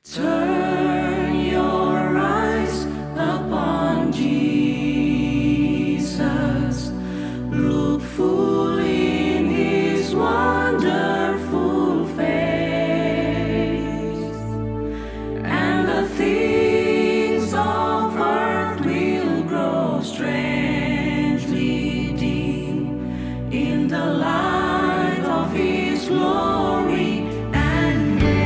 Turn your eyes upon Jesus. Look full in his wonderful face, and the things of earth will grow strangely dim in the light of his glory and grace.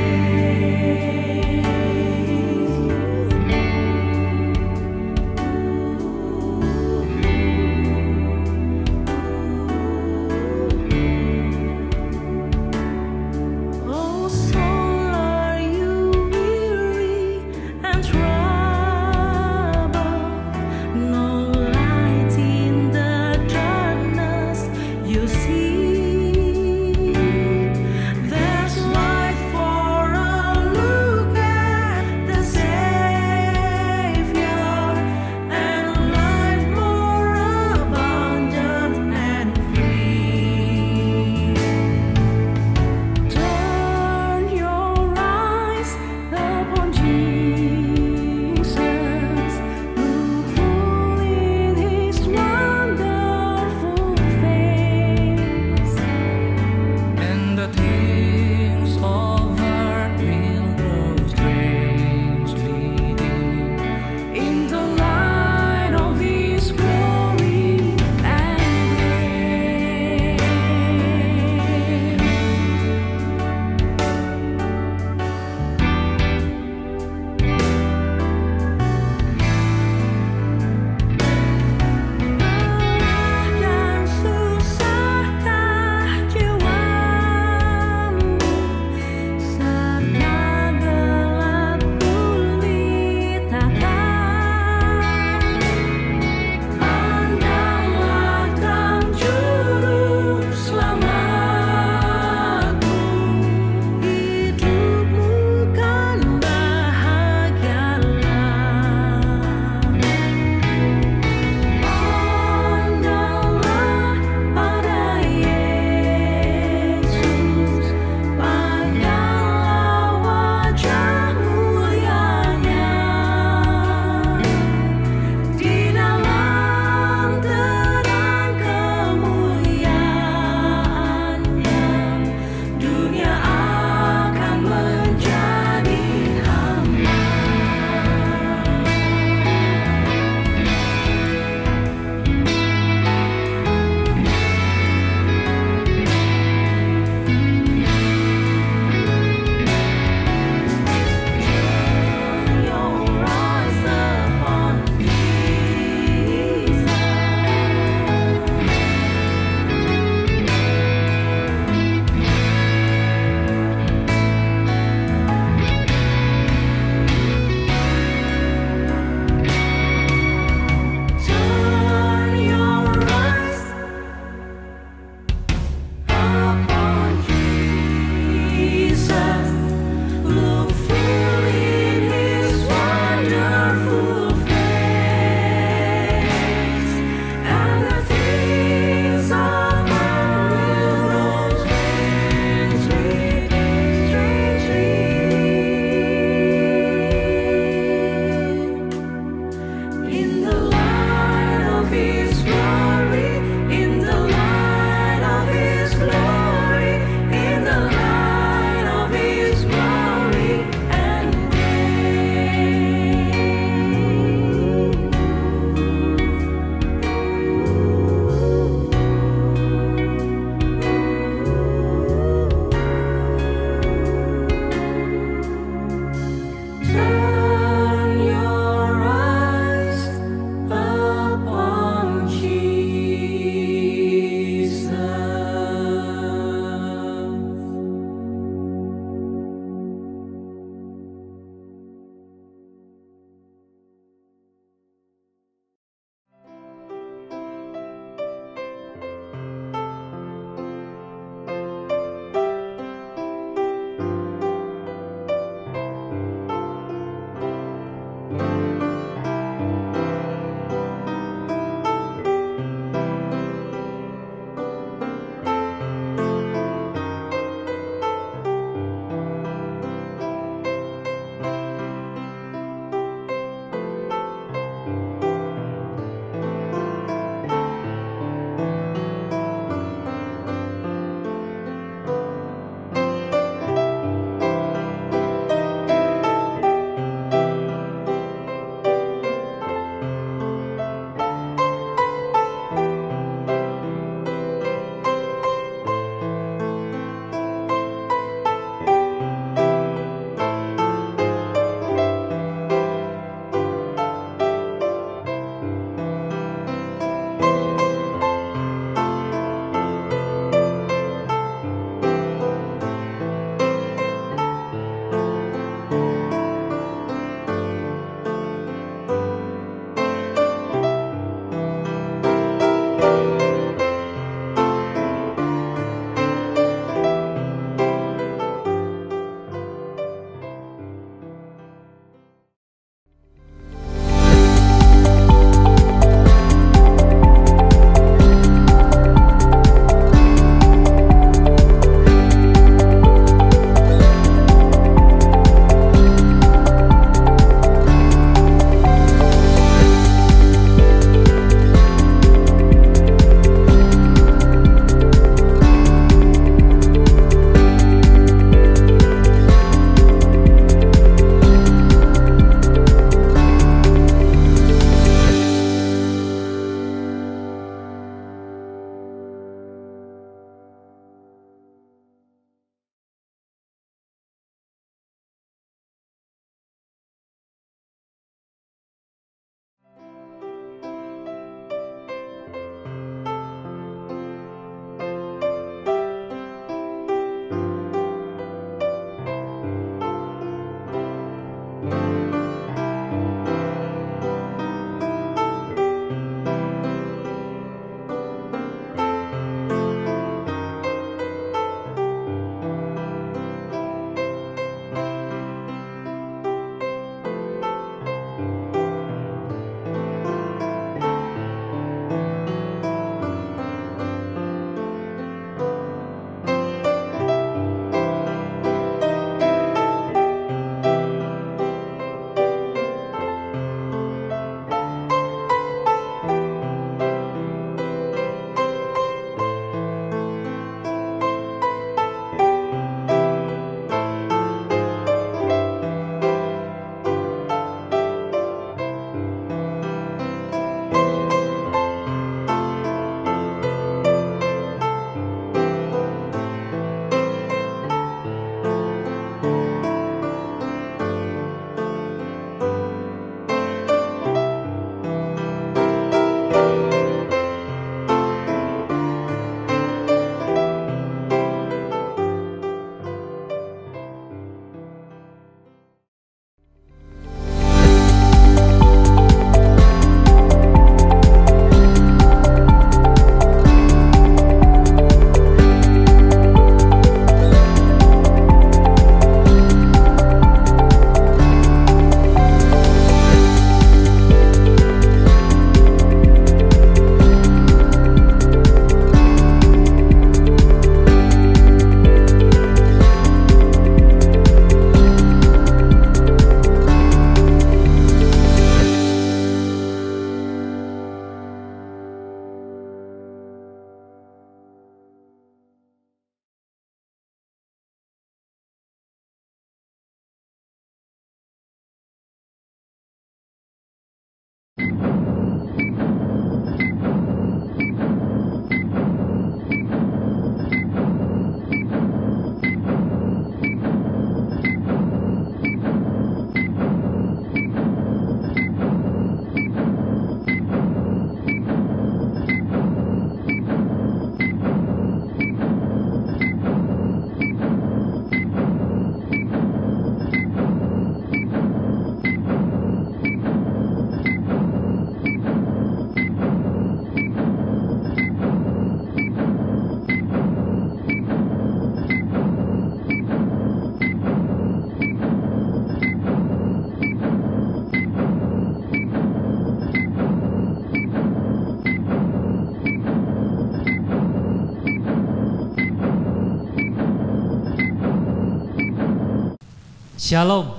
Shalom,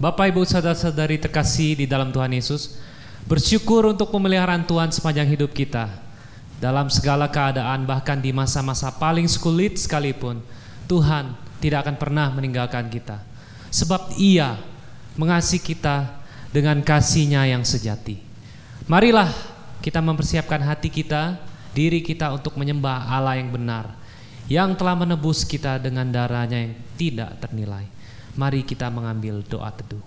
Bapak Ibu saudara-saudari terkasih di dalam Tuhan Yesus. Bersyukur untuk pemeliharaan Tuhan sepanjang hidup kita. Dalam segala keadaan, bahkan di masa-masa paling sulit sekalipun, Tuhan tidak akan pernah meninggalkan kita. Sebab Ia mengasihi kita dengan kasih-Nya yang sejati. Marilah kita mempersiapkan hati kita, diri kita untuk menyembah Allah yang benar, yang telah menebus kita dengan darah-Nya yang tidak ternilai. Mari kita mengambil doa teduh.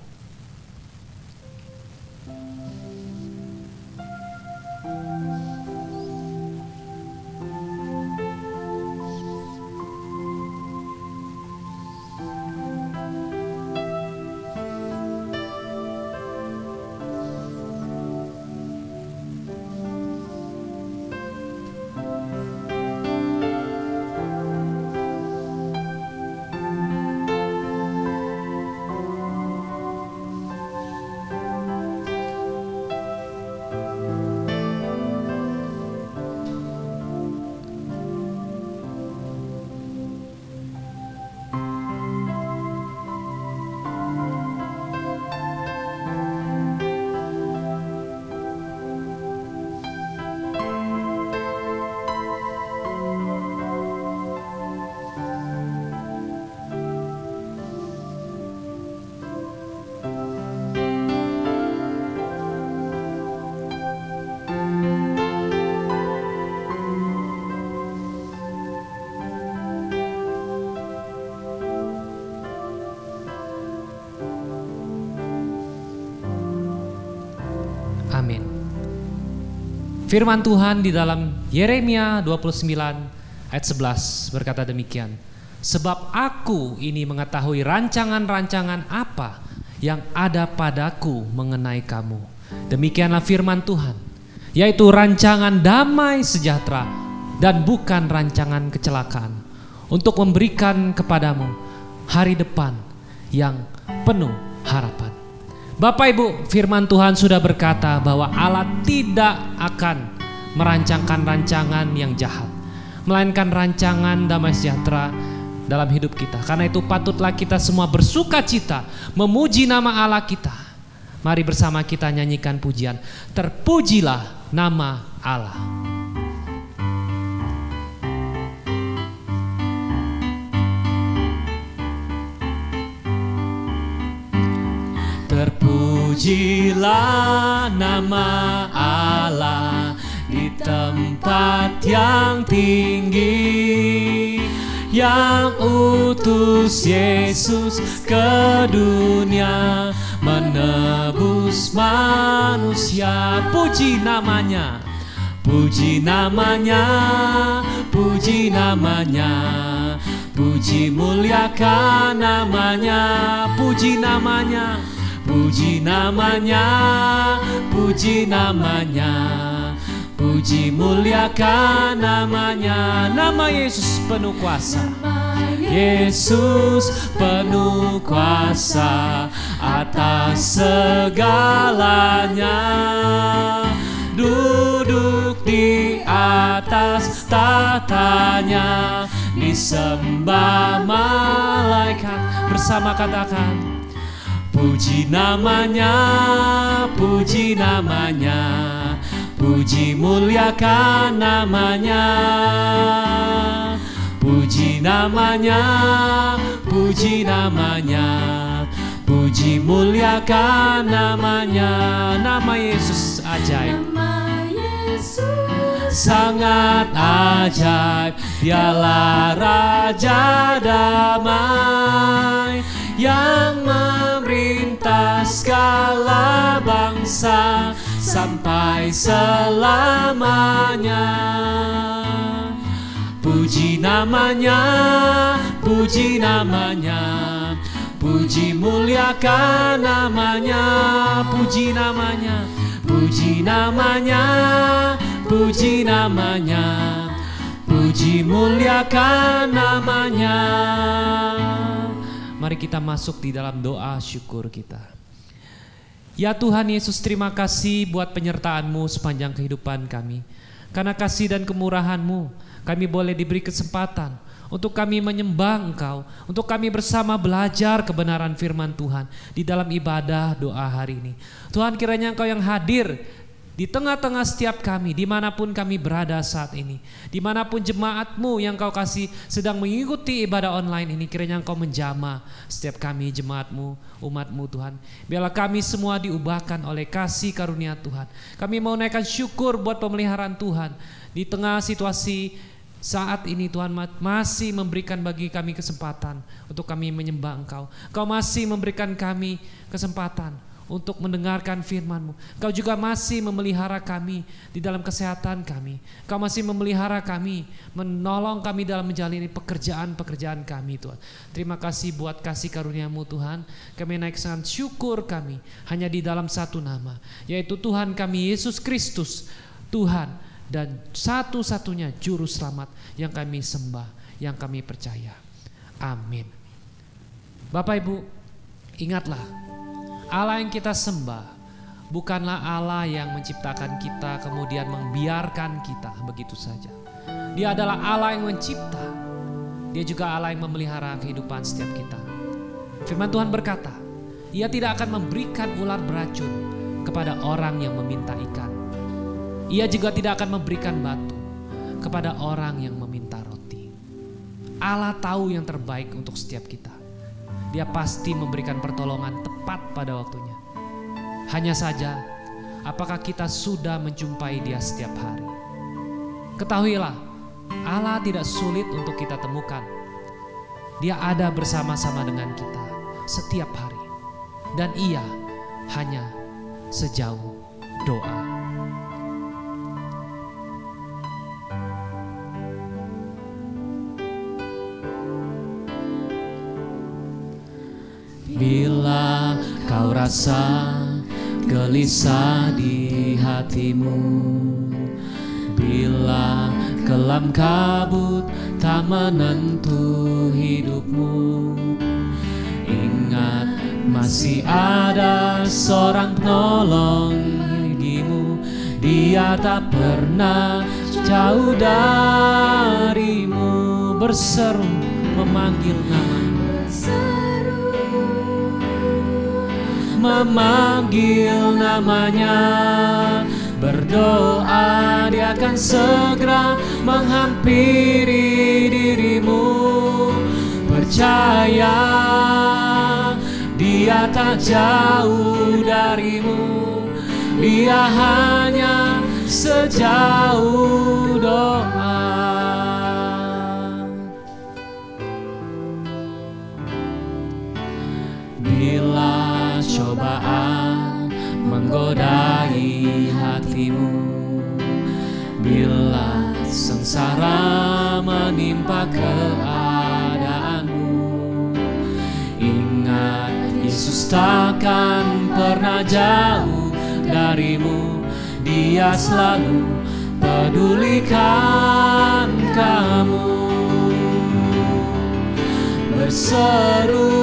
Amin. Firman Tuhan di dalam Yeremia 29 ayat 11 berkata demikian. Sebab aku ini mengetahui rancangan-rancangan apa yang ada padaku mengenai kamu. Demikianlah firman Tuhan, yaitu rancangan damai sejahtera dan bukan rancangan kecelakaan, untuk memberikan kepadamu hari depan yang penuh harapan. Bapak Ibu, firman Tuhan sudah berkata bahwa Allah tidak akan merancangkan rancangan yang jahat, melainkan rancangan damai sejahtera dalam hidup kita. Karena itu patutlah kita semua bersuka cita memuji nama Allah kita. Mari bersama kita nyanyikan pujian, terpujilah nama Allah. Terpujilah nama Allah di tempat yang tinggi, yang utus Yesus ke dunia menebus manusia. Puji namanya, puji namanya, puji namanya, puji muliakan namanya, puji namanya. Puji namanya, puji namanya, puji muliakan namanya. Nama Yesus penuh kuasa, Yesus penuh kuasa atas segalanya. Duduk di atas tatanya, disembah malaikat. Bersama katakan, puji namanya, puji namanya, puji muliakan namanya. Puji namanya, puji namanya, puji muliakan namanya. Nama Yesus ajaib, nama Yesus sangat ajaib. Dialah Raja damai yang memerintah segala bangsa sampai selamanya. Puji namanya, puji namanya, puji muliakan namanya. Puji namanya, puji namanya, puji namanya, puji muliakan namanya. Mari kita masuk di dalam doa syukur kita. Ya Tuhan Yesus, terima kasih buat penyertaan-Mu sepanjang kehidupan kami. Karena kasih dan kemurahan-Mu, kami boleh diberi kesempatan untuk kami menyembah Engkau, untuk kami bersama belajar kebenaran firman Tuhan di dalam ibadah doa hari ini. Tuhan, kiranya Engkau yang hadir di tengah-tengah setiap kami, dimanapun kami berada saat ini, dimanapun jemaat-Mu yang Kau kasih sedang mengikuti ibadah online ini, kiranya Engkau menjamah setiap kami, jemaat-Mu, umat-Mu Tuhan. Biarlah kami semua diubahkan oleh kasih karunia Tuhan. Kami mau naikkan syukur buat pemeliharaan Tuhan di tengah situasi saat ini. Tuhan masih memberikan bagi kami kesempatan untuk kami menyembah Engkau. Kau masih memberikan kami kesempatan untuk mendengarkan firman-Mu. Kau juga masih memelihara kami di dalam kesehatan kami. Kau masih memelihara kami, menolong kami dalam menjalani pekerjaan-pekerjaan kami Tuhan. Terima kasih buat kasih karunia-Mu Tuhan. Kami naikkan syukur kami hanya di dalam satu nama, yaitu Tuhan kami Yesus Kristus, Tuhan dan satu-satunya juru selamat yang kami sembah, yang kami percaya. Amin. Bapak Ibu, ingatlah, Allah yang kita sembah bukanlah Allah yang menciptakan kita kemudian membiarkan kita begitu saja. Dia adalah Allah yang mencipta. Dia juga Allah yang memelihara kehidupan setiap kita. Firman Tuhan berkata, Ia tidak akan memberikan ular beracun kepada orang yang meminta ikan. Ia juga tidak akan memberikan batu kepada orang yang meminta roti. Allah tahu yang terbaik untuk setiap kita. Dia pasti memberikan pertolongan tepat pada waktunya. Hanya saja, apakah kita sudah menjumpai Dia setiap hari? Ketahuilah, Allah tidak sulit untuk kita temukan. Dia ada bersama-sama dengan kita setiap hari. Dan Ia hanya sejauh doa. Bila kau rasa gelisah di hatimu, bila kelam kabut tak menentu hidupmu, ingat masih ada seorang penolong bagimu. Dia tak pernah jauh darimu, berseru memanggil namamu, memanggil namanya, berdoa Dia akan segera menghampiri dirimu. Percaya Dia tak jauh darimu, Dia hanya sejauh doa. Bila cobaan menggodai hatimu, bila sengsara menimpa keadaanmu, ingat Yesus takkan pernah jauh darimu. Dia selalu pedulikan kamu. Berseru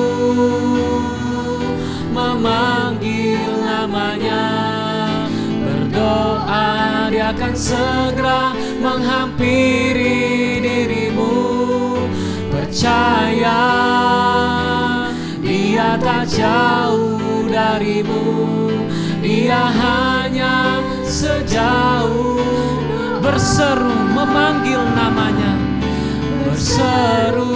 memanggil namanya, berdoa Dia akan segera menghampiri dirimu. Percaya Dia tak jauh darimu, Dia hanya sejauh. Berseru memanggil namanya, berseru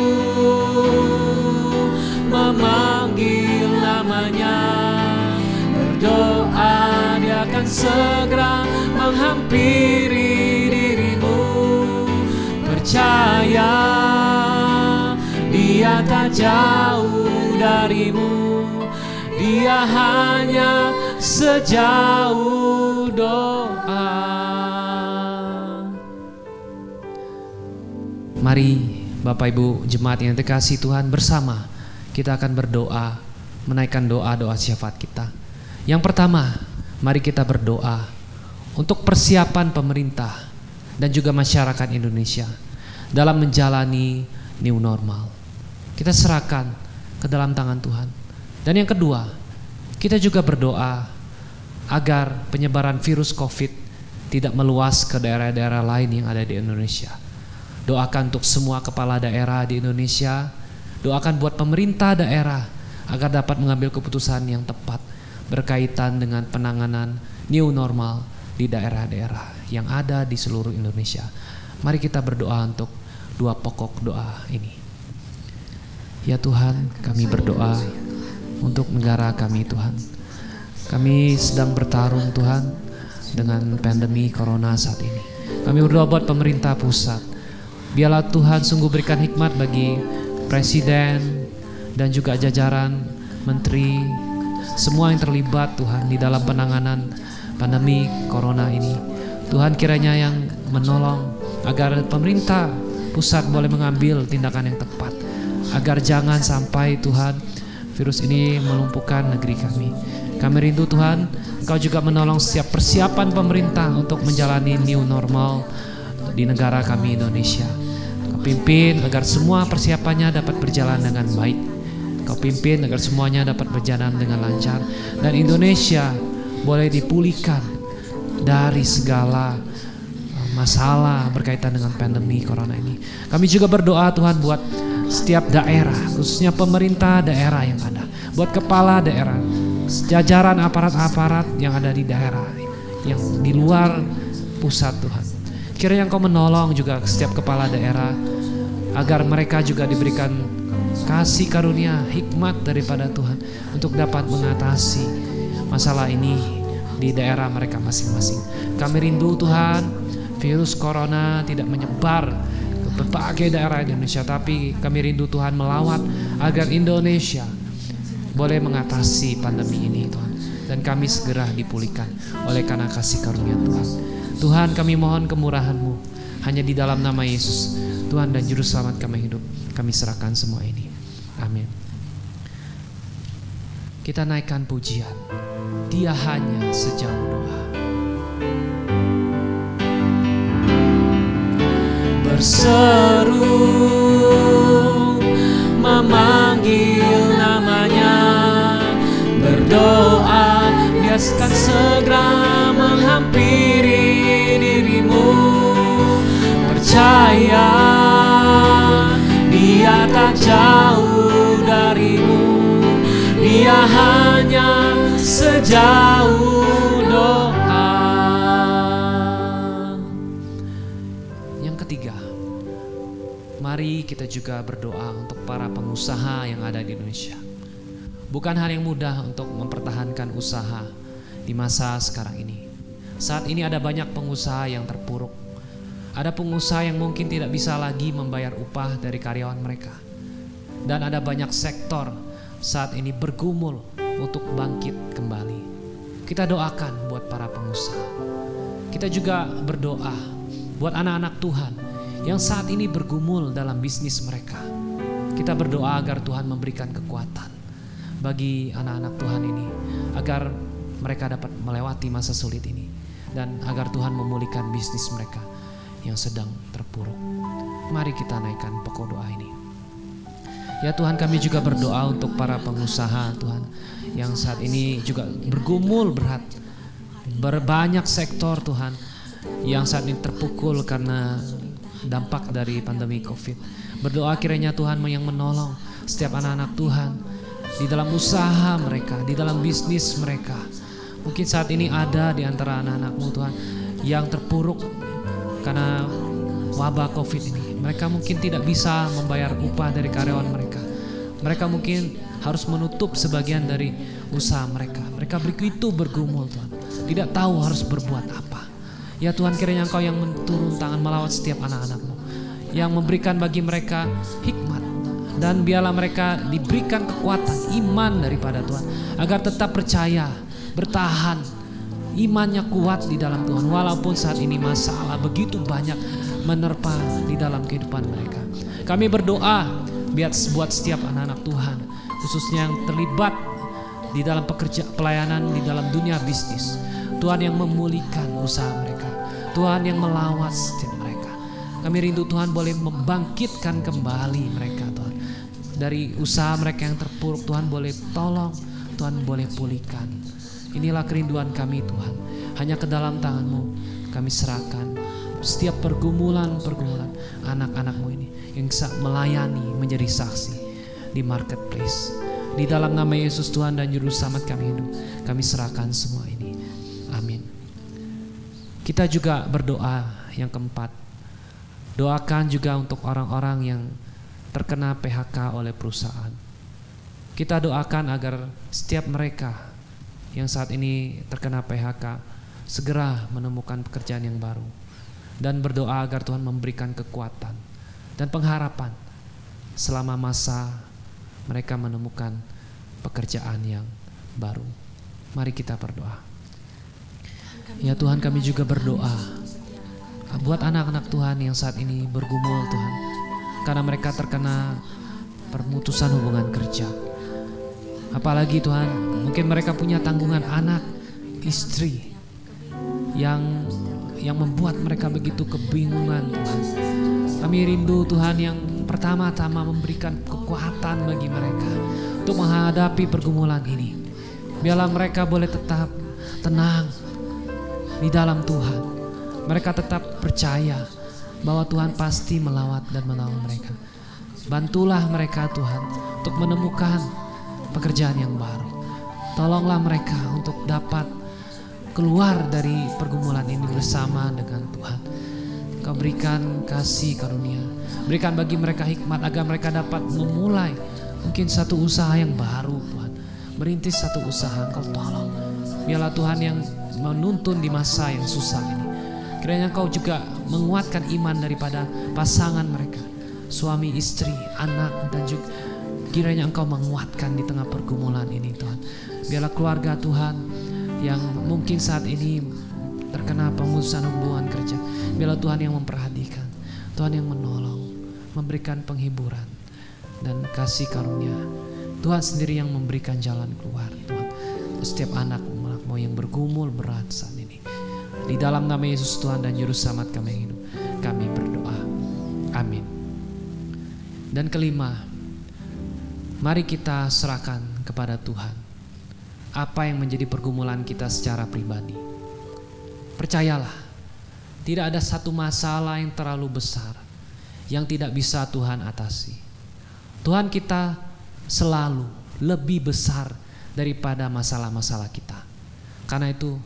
memanggil namanya, berdoa Dia akan segera menghampiri dirimu. Percaya Dia tak jauh darimu, Dia hanya sejauh doa. Mari Bapak Ibu jemaat yang dikasihi Tuhan, bersama kita akan berdoa, menaikkan doa-doa syafaat kita. Yang pertama, mari kita berdoa untuk persiapan pemerintah dan juga masyarakat Indonesia dalam menjalani new normal. Kita serahkan ke dalam tangan Tuhan. Dan yang kedua, kita juga berdoa agar penyebaran virus COVID tidak meluas ke daerah-daerah lain yang ada di Indonesia. Doakan untuk semua kepala daerah di Indonesia. Doakan buat pemerintah daerah agar dapat mengambil keputusan yang tepat berkaitan dengan penanganan new normal di daerah-daerah yang ada di seluruh Indonesia. Mari kita berdoa untuk dua pokok doa ini. Ya Tuhan, kami berdoa untuk negara kami Tuhan. Kami sedang bertarung Tuhan dengan pandemi corona saat ini. Kami berdoa buat pemerintah pusat. Biarlah Tuhan sungguh berikan hikmat bagi presiden dan juga jajaran menteri, semua yang terlibat Tuhan di dalam penanganan pandemi corona ini. Tuhan kiranya yang menolong agar pemerintah pusat boleh mengambil tindakan yang tepat, agar jangan sampai Tuhan virus ini melumpuhkan negeri kami. Kami rindu Tuhan, Engkau juga menolong setiap persiapan pemerintah untuk menjalani new normal di negara kami Indonesia. Kau pimpin agar semua persiapannya dapat berjalan dengan baik. Kau pimpin agar semuanya dapat berjalan dengan lancar, dan Indonesia boleh dipulihkan dari segala masalah berkaitan dengan pandemi corona ini. Kami juga berdoa Tuhan buat setiap daerah, khususnya pemerintah daerah yang ada, buat kepala daerah, jajaran aparat-aparat yang ada di daerah, yang di luar pusat Tuhan. Kiranya Engkau menolong juga setiap kepala daerah agar mereka juga diberikan kasih karunia, hikmat daripada Tuhan untuk dapat mengatasi masalah ini di daerah mereka masing-masing. Kami rindu Tuhan, virus corona tidak menyebar ke berbagai daerah di Indonesia, tapi kami rindu Tuhan melawat agar Indonesia boleh mengatasi pandemi ini Tuhan, dan kami segera dipulihkan oleh karena kasih karunia Tuhan. Tuhan, kami mohon kemurahan-Mu, hanya di dalam nama Yesus Tuhan dan Juru Selamat kami hidup, kami serahkan semua ini. Amin. Kita naikkan pujian, Dia hanya sejauh doa. Berseru memanggil namanya, berdoa Dia akan segera menghampiri dirimu. Percaya Dia tak jauh darimu, Dia hanya sejauh doa. Yang ketiga, mari kita juga berdoa untuk para pengusaha yang ada di Indonesia. Bukan hal yang mudah untuk mempertahankan usaha di masa sekarang ini. Saat ini ada banyak pengusaha yang terpuruk. Ada pengusaha yang mungkin tidak bisa lagi membayar upah dari karyawan mereka. Dan ada banyak sektor saat ini bergumul untuk bangkit kembali. Kita doakan buat para pengusaha. Kita juga berdoa buat anak-anak Tuhan yang saat ini bergumul dalam bisnis mereka. Kita berdoa agar Tuhan memberikan kekuatan bagi anak-anak Tuhan ini, agar mereka dapat melewati masa sulit ini, dan agar Tuhan memulihkan bisnis mereka yang sedang terpuruk. Mari kita naikkan pokok doa ini. Ya Tuhan, kami juga berdoa untuk para pengusaha Tuhan yang saat ini juga bergumul berat. Berbanyak sektor Tuhan yang saat ini terpukul karena dampak dari pandemi COVID. Berdoa kiranya Tuhan yang menolong setiap anak-anak Tuhan di dalam usaha mereka, di dalam bisnis mereka. Mungkin saat ini ada di antara anak-anak-Mu Tuhan yang terpuruk karena wabah COVID ini. Mereka mungkin tidak bisa membayar upah dari karyawan mereka. Mereka mungkin harus menutup sebagian dari usaha mereka. Mereka begitu bergumul Tuhan, tidak tahu harus berbuat apa. Ya Tuhan, kiranya Engkau yang turun tangan melawat setiap anak-anak-Mu, yang memberikan bagi mereka hikmat, dan biarlah mereka diberikan kekuatan iman daripada Tuhan, agar tetap percaya, bertahan, imannya kuat di dalam Tuhan, walaupun saat ini masalah begitu banyak menerpa di dalam kehidupan mereka. Kami berdoa buat setiap anak-anak Tuhan, khususnya yang terlibat di dalam pelayanan di dalam dunia bisnis. Tuhan yang memulihkan usaha mereka, Tuhan yang melawat setiap mereka. Kami rindu Tuhan boleh membangkitkan kembali mereka Tuhan, dari usaha mereka yang terpuruk. Tuhan boleh tolong, Tuhan boleh pulihkan. Inilah kerinduan kami Tuhan, hanya ke dalam tangan-Mu kami serahkan setiap pergumulan anak-anakmu ini yang bisa melayani, menjadi saksi di marketplace. Di dalam nama Yesus Tuhan dan Juru Selamat kami hidup, kami serahkan semua ini. Amin. Kita juga berdoa yang keempat. Doakan juga untuk orang-orang yang terkena PHK oleh perusahaan. Kita doakan agar setiap mereka yang saat ini terkena PHK segera menemukan pekerjaan yang baru. Dan berdoa agar Tuhan memberikan kekuatan dan pengharapan selama masa mereka menemukan pekerjaan yang baru. Mari kita berdoa. Ya Tuhan, kami juga berdoa buat anak-anak Tuhan yang saat ini bergumul Tuhan, karena mereka terkena pemutusan hubungan kerja. Apalagi Tuhan, mungkin mereka punya tanggungan anak, istri yang membuat mereka begitu kebingungan Tuhan. Kami rindu Tuhan yang pertama-tama memberikan kekuatan bagi mereka untuk menghadapi pergumulan ini. Biarlah mereka boleh tetap tenang di dalam Tuhan. Mereka tetap percaya bahwa Tuhan pasti melawat dan menolong mereka. Bantulah mereka Tuhan untuk menemukan pekerjaan yang baru. Tolonglah mereka untuk dapat keluar dari pergumulan ini bersama dengan Tuhan. Kau berikan kasih karunia, berikan bagi mereka hikmat agar mereka dapat memulai mungkin satu usaha yang baru Tuhan. Merintis satu usaha, Kau tolong. Biarlah Tuhan yang menuntun di masa yang susah ini. Kiranya Kau juga menguatkan iman daripada pasangan mereka, suami, istri, anak, dan juga kiranya Engkau menguatkan di tengah pergumulan ini Tuhan. Biarlah keluarga Tuhan yang mungkin saat ini terkena pemutusan hubungan kerja, biarlah Tuhan yang memperhatikan, Tuhan yang menolong, memberikan penghiburan dan kasih karunia. Tuhan sendiri yang memberikan jalan keluar Tuhan. Setiap anak-anakmu yang bergumul berat saat ini, di dalam nama Yesus Tuhan dan Juru Selamat kami hidup, kami berdoa. Amin. Dan kelima, mari kita serahkan kepada Tuhan apa yang menjadi pergumulan kita secara pribadi. Percayalah, tidak ada satu masalah yang terlalu besar yang tidak bisa Tuhan atasi. Tuhan kita selalu lebih besar daripada masalah-masalah kita. Karena itu,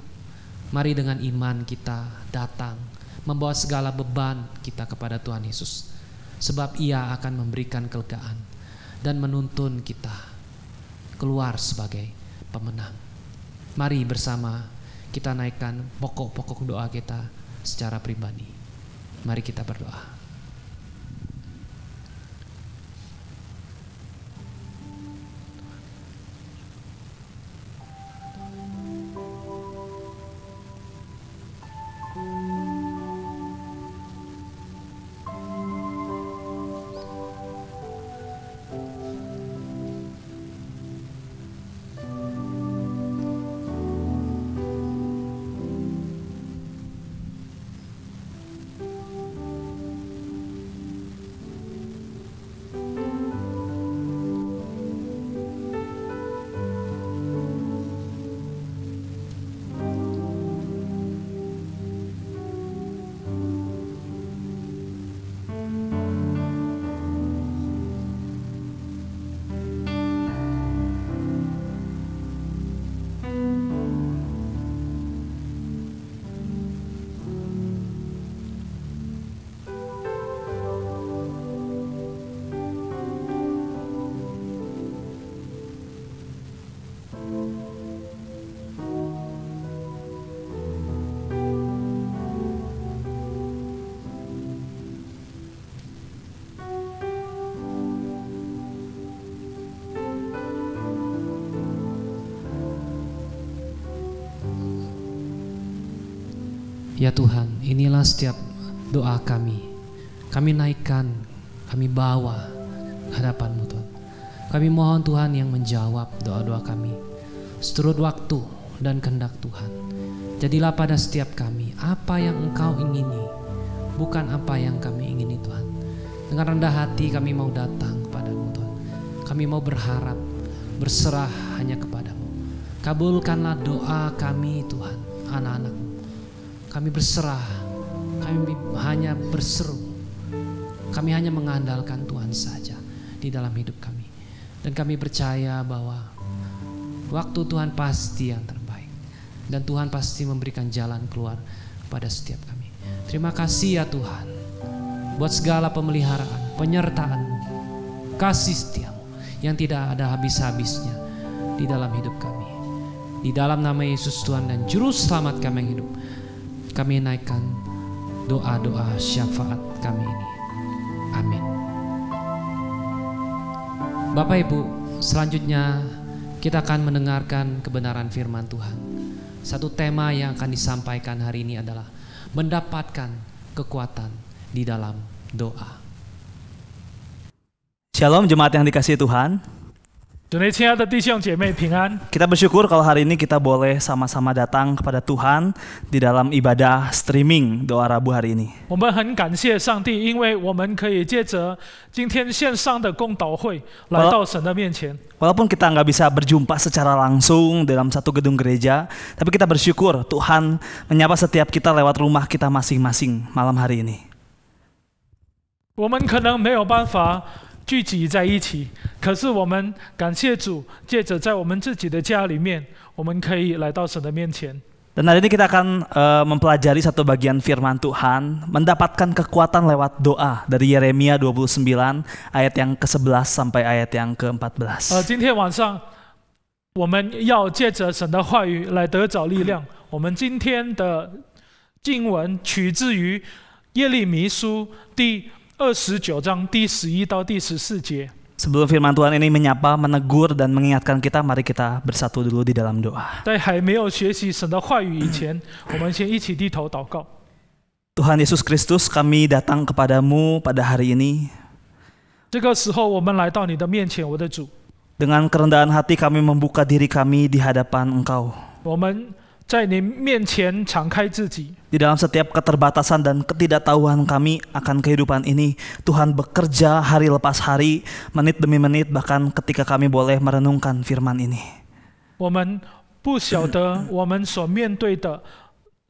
mari dengan iman kita datang, membawa segala beban kita kepada Tuhan Yesus. Sebab Ia akan memberikan kelegaan dan menuntun kita keluar sebagai pemenang. Mari bersama kita naikkan pokok-pokok doa kita secara pribadi. Mari kita berdoa. Ya Tuhan, inilah setiap doa kami. Kami naikkan, kami bawa hadapan-Mu Tuhan. Kami mohon Tuhan yang menjawab doa-doa kami seturut waktu dan kehendak Tuhan. Jadilah pada setiap kami apa yang Engkau ingini, bukan apa yang kami ingini Tuhan. Dengan rendah hati kami mau datang kepadamu Tuhan. Kami mau berharap, berserah hanya kepadamu. Kabulkanlah doa kami Tuhan, anak-anak-Mu. Kami berserah, Kami hanya berseru. Kami hanya mengandalkan Tuhan saja di dalam hidup kami. Dan kami percaya bahwa waktu Tuhan pasti yang terbaik. Dan Tuhan pasti memberikan jalan keluar pada setiap kami. Terima kasih ya Tuhan, buat segala pemeliharaan, penyertaan-Mu, kasih setia-Mu yang tidak ada habis-habisnya di dalam hidup kami. Di dalam nama Yesus Tuhan dan Juru Selamat kami yang hidup, kami naikkan doa-doa syafaat kami ini. Amin. Bapak Ibu, selanjutnya kita akan mendengarkan kebenaran firman Tuhan. Satu tema yang akan disampaikan hari ini adalah mendapatkan kekuatan di dalam doa. Shalom jemaat yang dikasihi Tuhan. 主内亲爱的弟兄姐妹平安。 Kita bersyukur kalau hari ini kita boleh sama-sama datang kepada Tuhan di dalam ibadah streaming doa Rabu hari ini. 我们很感谢上帝，因为我们可以借着今天线上的公祷会来到神的面前。 Walaupun kita nggak bisa berjumpa secara langsung dalam satu gedung gereja, tapi kita bersyukur Tuhan menyapa setiap kita lewat rumah kita masing-masing malam hari ini. 我们可能没有办法聚集在一起，可是我们感谢主，借着在我们自己的家里面，我们可以来到神的面前。 Dan hari ini kita akan mempelajari satu bagian firman Tuhan, mendapatkan kekuatan lewat doa dari Yeremia 29 ayat yang ke-11 sampai ayat yang ke-14. 今天晚上我们要借着神的话语来得着力量。我们今天的经文取自于耶利米书第29章第11到第14节。 Sebelum firman Tuhan ini menyapa, menegur, dan mengingatkan kita, mari kita bersatu dulu di dalam doa. 在还没有学习神的话语以前，我们先一起低头祷告。 Tuhan Yesus Kristus, kami datang kepadamu pada hari ini. 这个时候，我们来到你的面前，我的主。 Dengan kerendahan hati kami membuka diri kami di hadapan Engkau. 我们在你面前敞开自己。 Di dalam setiap keterbatasan dan ketidaktahuan kami akan kehidupan ini, Tuhan bekerja hari lepas hari, menit demi menit, bahkan ketika kami boleh merenungkan firman ini. 我们不晓得我们所面对的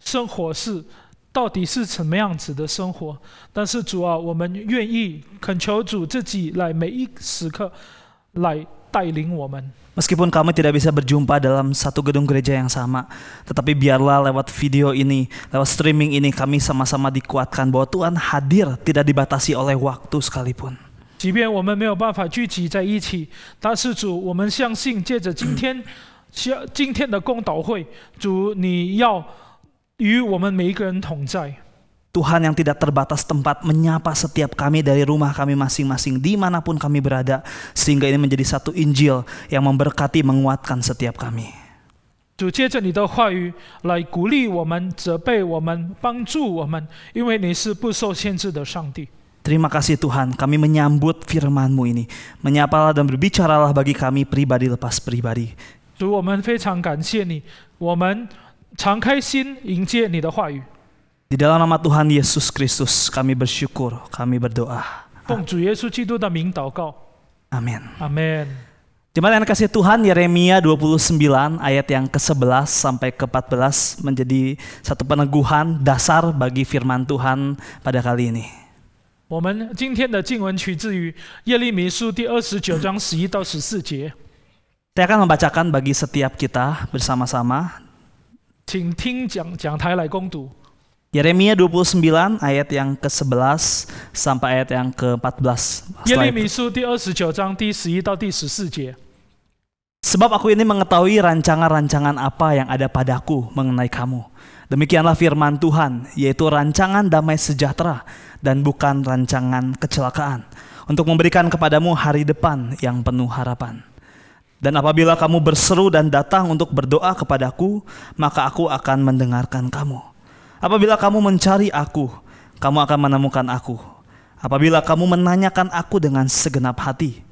生活是到底是什么样子的生活，但是主啊，我们愿意恳求主自己来每一时刻来带领我们。 Meskipun kami tidak bisa berjumpa dalam satu gedung gereja yang sama, tetapi biarlah lewat video ini, lewat streaming ini, kami sama-sama dikuatkan bahwa Tuhan hadir tidak dibatasi oleh waktu sekalipun. 即便我们没有办法聚集在一起，但是主，我们相信借着今天的公祷会，主你要与我们每一个人同在。 Tuhan yang tidak terbatas tempat menyapa setiap kami dari rumah kami masing-masing dimanapun kami berada, sehingga ini menjadi satu Injil yang memberkati, menguatkan setiap kami. 主借着你的话语来鼓励我们、责备我们、帮助我们，因为你是不受限制的上帝。 Terima kasih Tuhan, kami menyambut firman-Mu ini. Menyapalah dan berbicaralah bagi kami pribadi lepas pribadi. 主，我们非常感谢你，我们敞开心迎接你的话语。 Di dalam nama Tuhan Yesus Kristus kami bersyukur, kami berdoa. 奉主耶稣基督的名祷告， Amin. 阿门。 Jemaat yang kasih Tuhan, Yeremia 29 ayat yang ke-11 sampai ke-14 menjadi satu peneguhan dasar bagi firman Tuhan pada kali ini. 我们今天的经文取自于耶利米书第29章11到14节， Saya akan membacakan bagi setiap kita bersama-sama. 请听讲台来攻读。 Yeremia 29 ayat yang ke-11 sampai ayat yang ke-14. 耶利米书第29章第11到第14节。 Sebab aku ini mengetahui rancangan-rancangan apa yang ada padaku mengenai kamu. Demikianlah firman Tuhan, yaitu rancangan damai sejahtera dan bukan rancangan kecelakaan, untuk memberikan kepadamu hari depan yang penuh harapan. Dan apabila kamu berseru dan datang untuk berdoa kepadaku, maka aku akan mendengarkan kamu. Apabila kamu mencari aku, kamu akan menemukan aku. Apabila kamu menanyakan aku dengan segenap hati,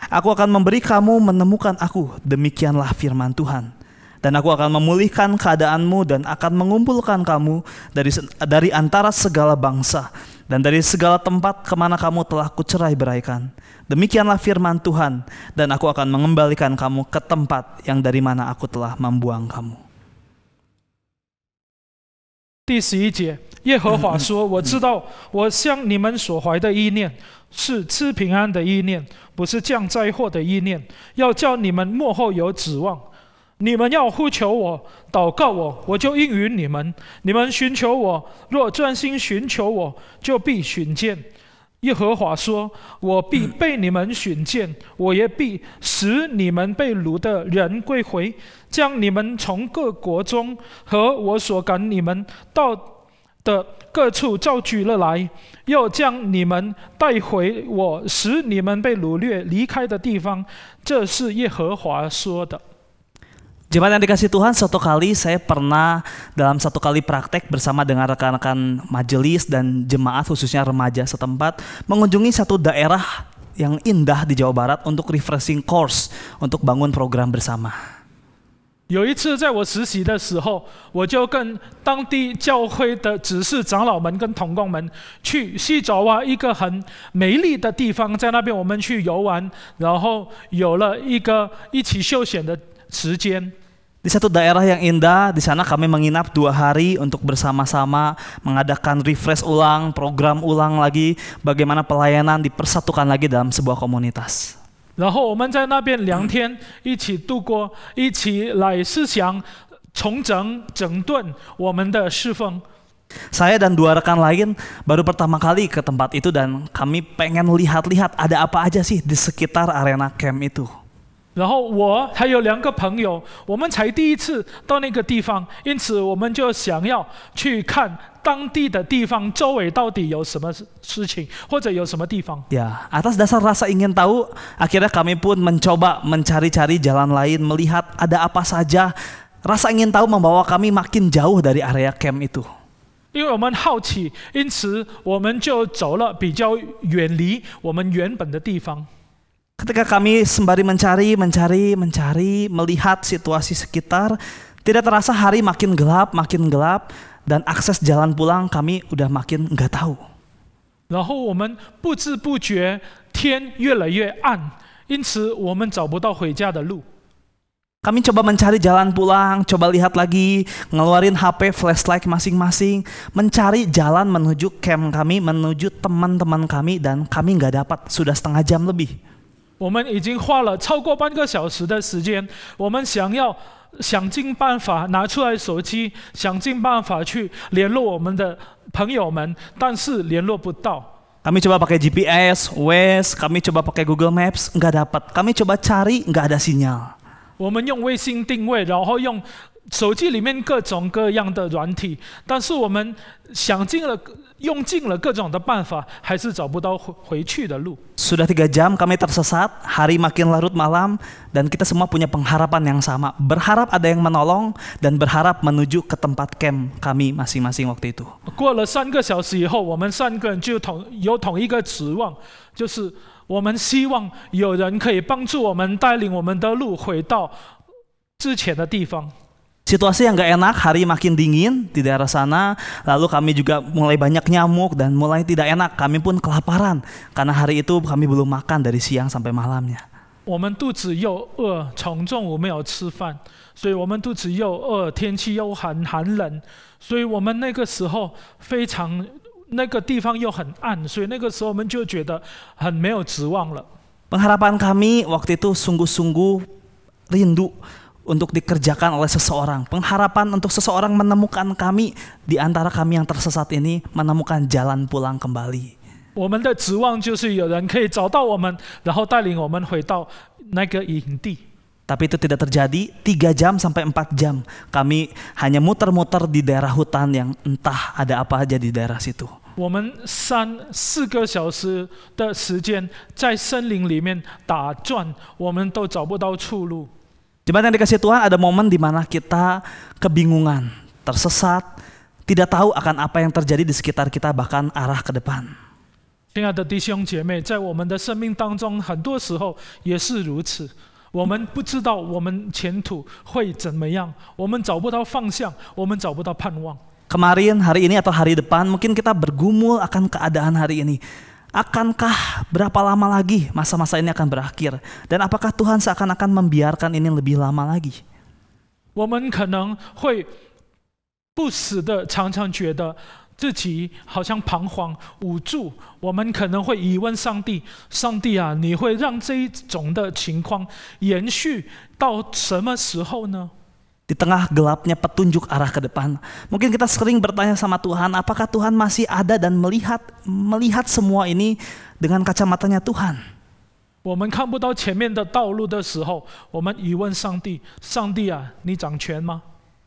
aku akan memberi kamu menemukan aku. Demikianlah firman Tuhan. Dan aku akan memulihkan keadaanmu dan akan mengumpulkan kamu dari antara segala bangsa dan dari segala tempat kemana kamu telah kucerai beraikan. Demikianlah firman Tuhan, dan aku akan mengembalikan kamu ke tempat yang dari mana aku telah membuang kamu. 第11节，耶和华说：“我知道我向你们所怀的意念是赐平安的意念，不是降灾祸的意念，要叫你们末后有指望。你们要呼求我，祷告我，我就应允你们。你们寻求我，若专心寻求我，就必寻见。耶和华说：我必被你们寻见，我也必使你们被掳的人归回，将你们从各国中和我所赶你们到的各处召聚了来，又将你们带回我使你们被掳掠离开的地方。这是耶和华说的。” Jemaat yang dikasih Tuhan, suatu kali saya pernah dalam satu kali praktek bersama dengan rekan-rekan majelis dan jemaat khususnya remaja setempat mengunjungi satu daerah yang indah di Jawa Barat untuk refreshing course, untuk bangun program bersama. 有一次在我实习的时候，我就跟当地教会的执事长老们跟同工们去西爪哇一个很美丽的地方，在那边我们去游玩，然后有了一个一起休闲的时间。Di satu daerah yang indah, di sana kami menginap 2 hari untuk bersama-sama mengadakan refresh ulang, program ulang lagi, bagaimana pelayanan dipersatukan lagi dalam sebuah komunitas. 然后我们在那边2天一起度过，一起来思想重整顿我们的侍奉。Saya dan 2 rekan lain baru pertama kali ke tempat itu dan kami pengen lihat-lihat ada apa aja sih di sekitar arena camp itu. 然后我还有2个朋友，我们才第一次到那个地方，因此我们就想要去看当地的地方周围到底有什么事情，或者有什么地方。Ya, atas dasar rasa ingin tahu, akhirnya kami pun mencoba mencari-cari jalan lain, melihat ada apa saja. Rasa ingin tahu membawa kami makin jauh dari area camp itu. 因为我们好奇，因此我们就走了比较远离我们原本的地方。Ketika kami sembari mencari, melihat situasi sekitar, tidak terasa hari makin gelap, dan akses jalan pulang kami udah makin nggak tahu. 然后我们不知不觉天越来越暗，因此我们找不到回家的路。 Kami coba mencari jalan pulang, coba lihat lagi, ngeluarin HP flashlight masing-masing, mencari jalan menuju camp kami, menuju teman-teman kami, dan kami nggak dapat, sudah setengah jam lebih. 我们已经花了超过半个小时的时间，我们想尽办法拿出来手机，想尽办法去联络我们的朋友们，但是联络不到。 Kami coba pakai GPS, Waze, kami coba pakai Google Maps, nggak dapat. Kami coba cari, nggak ada sinyal. 我们用卫星定位，然后用手机里面各种各样的软体，但是我们用尽了各种的办法，还是找不到回去的路。 Sudah 3 jam kami tersesat, hari makin larut malam, dan kita semua punya pengharapan yang sama. Berharap ada yang menolong, dan berharap menuju ke tempat camp kami masing-masing waktu itu. 过了3个小时以后，我们3个人就有同一个指望，就是我们希望有人可以帮助我们，带领我们的路回到之前的地方。 Situasi yang gak enak, hari makin dingin di daerah sana, lalu kami juga mulai banyak nyamuk dan mulai tidak enak. Kami pun kelaparan karena hari itu kami belum makan dari siang sampai malamnya. 我们肚子又饿，从中午没有吃饭，所以我们肚子又饿，天气又很寒冷，所以我们那个时候那个地方又很暗，所以那个时候我们就觉得很没有指望了。 Pengharapan kami waktu itu sungguh-sungguh rindu untuk dikerjakan oleh seseorang. Pengharapan untuk seseorang menemukan kami di antara kami yang tersesat ini, menemukan jalan pulang kembali. 我们的指望就是有人可以找到我们，然后带领我们回到那个营地。 Tapi itu tidak terjadi. 3 jam sampai 4 jam kami hanya muter-muter di daerah hutan yang entah ada apa aja di daerah situ. 我们3-4个小时的时间在森林里面打转，我们都找不到出路。 Jemaat yang dikasih Tuhan, ada momen di mana kita kebingungan, tersesat, tidak tahu akan apa yang terjadi di sekitar kita, bahkan arah ke depan. 亲爱的弟兄姐妹，在我们的生命当中，很多时候也是如此。我们不知道我们前途会怎么样，我们找不到方向，我们找不到盼望。 Kemarin, hari ini, atau hari depan, mungkin kita bergumul akan keadaan hari ini. Akankah berapa lama lagi masa-masa ini akan berakhir? Dan apakah Tuhan seakan-akan membiarkan ini lebih lama lagi? 我们可能会不时的常常觉得自己好像彷徨无助，我们可能会疑问上帝：上帝啊，你会让这一种的情况延续到什么时候呢？ Di tengah gelapnya petunjuk arah ke depan, mungkin kita sering bertanya sama Tuhan, apakah Tuhan masih ada dan melihat semua ini dengan kacamatanya Tuhan? 我们看不到前面的道路的时候，我们疑问上帝：上帝啊，你掌权吗？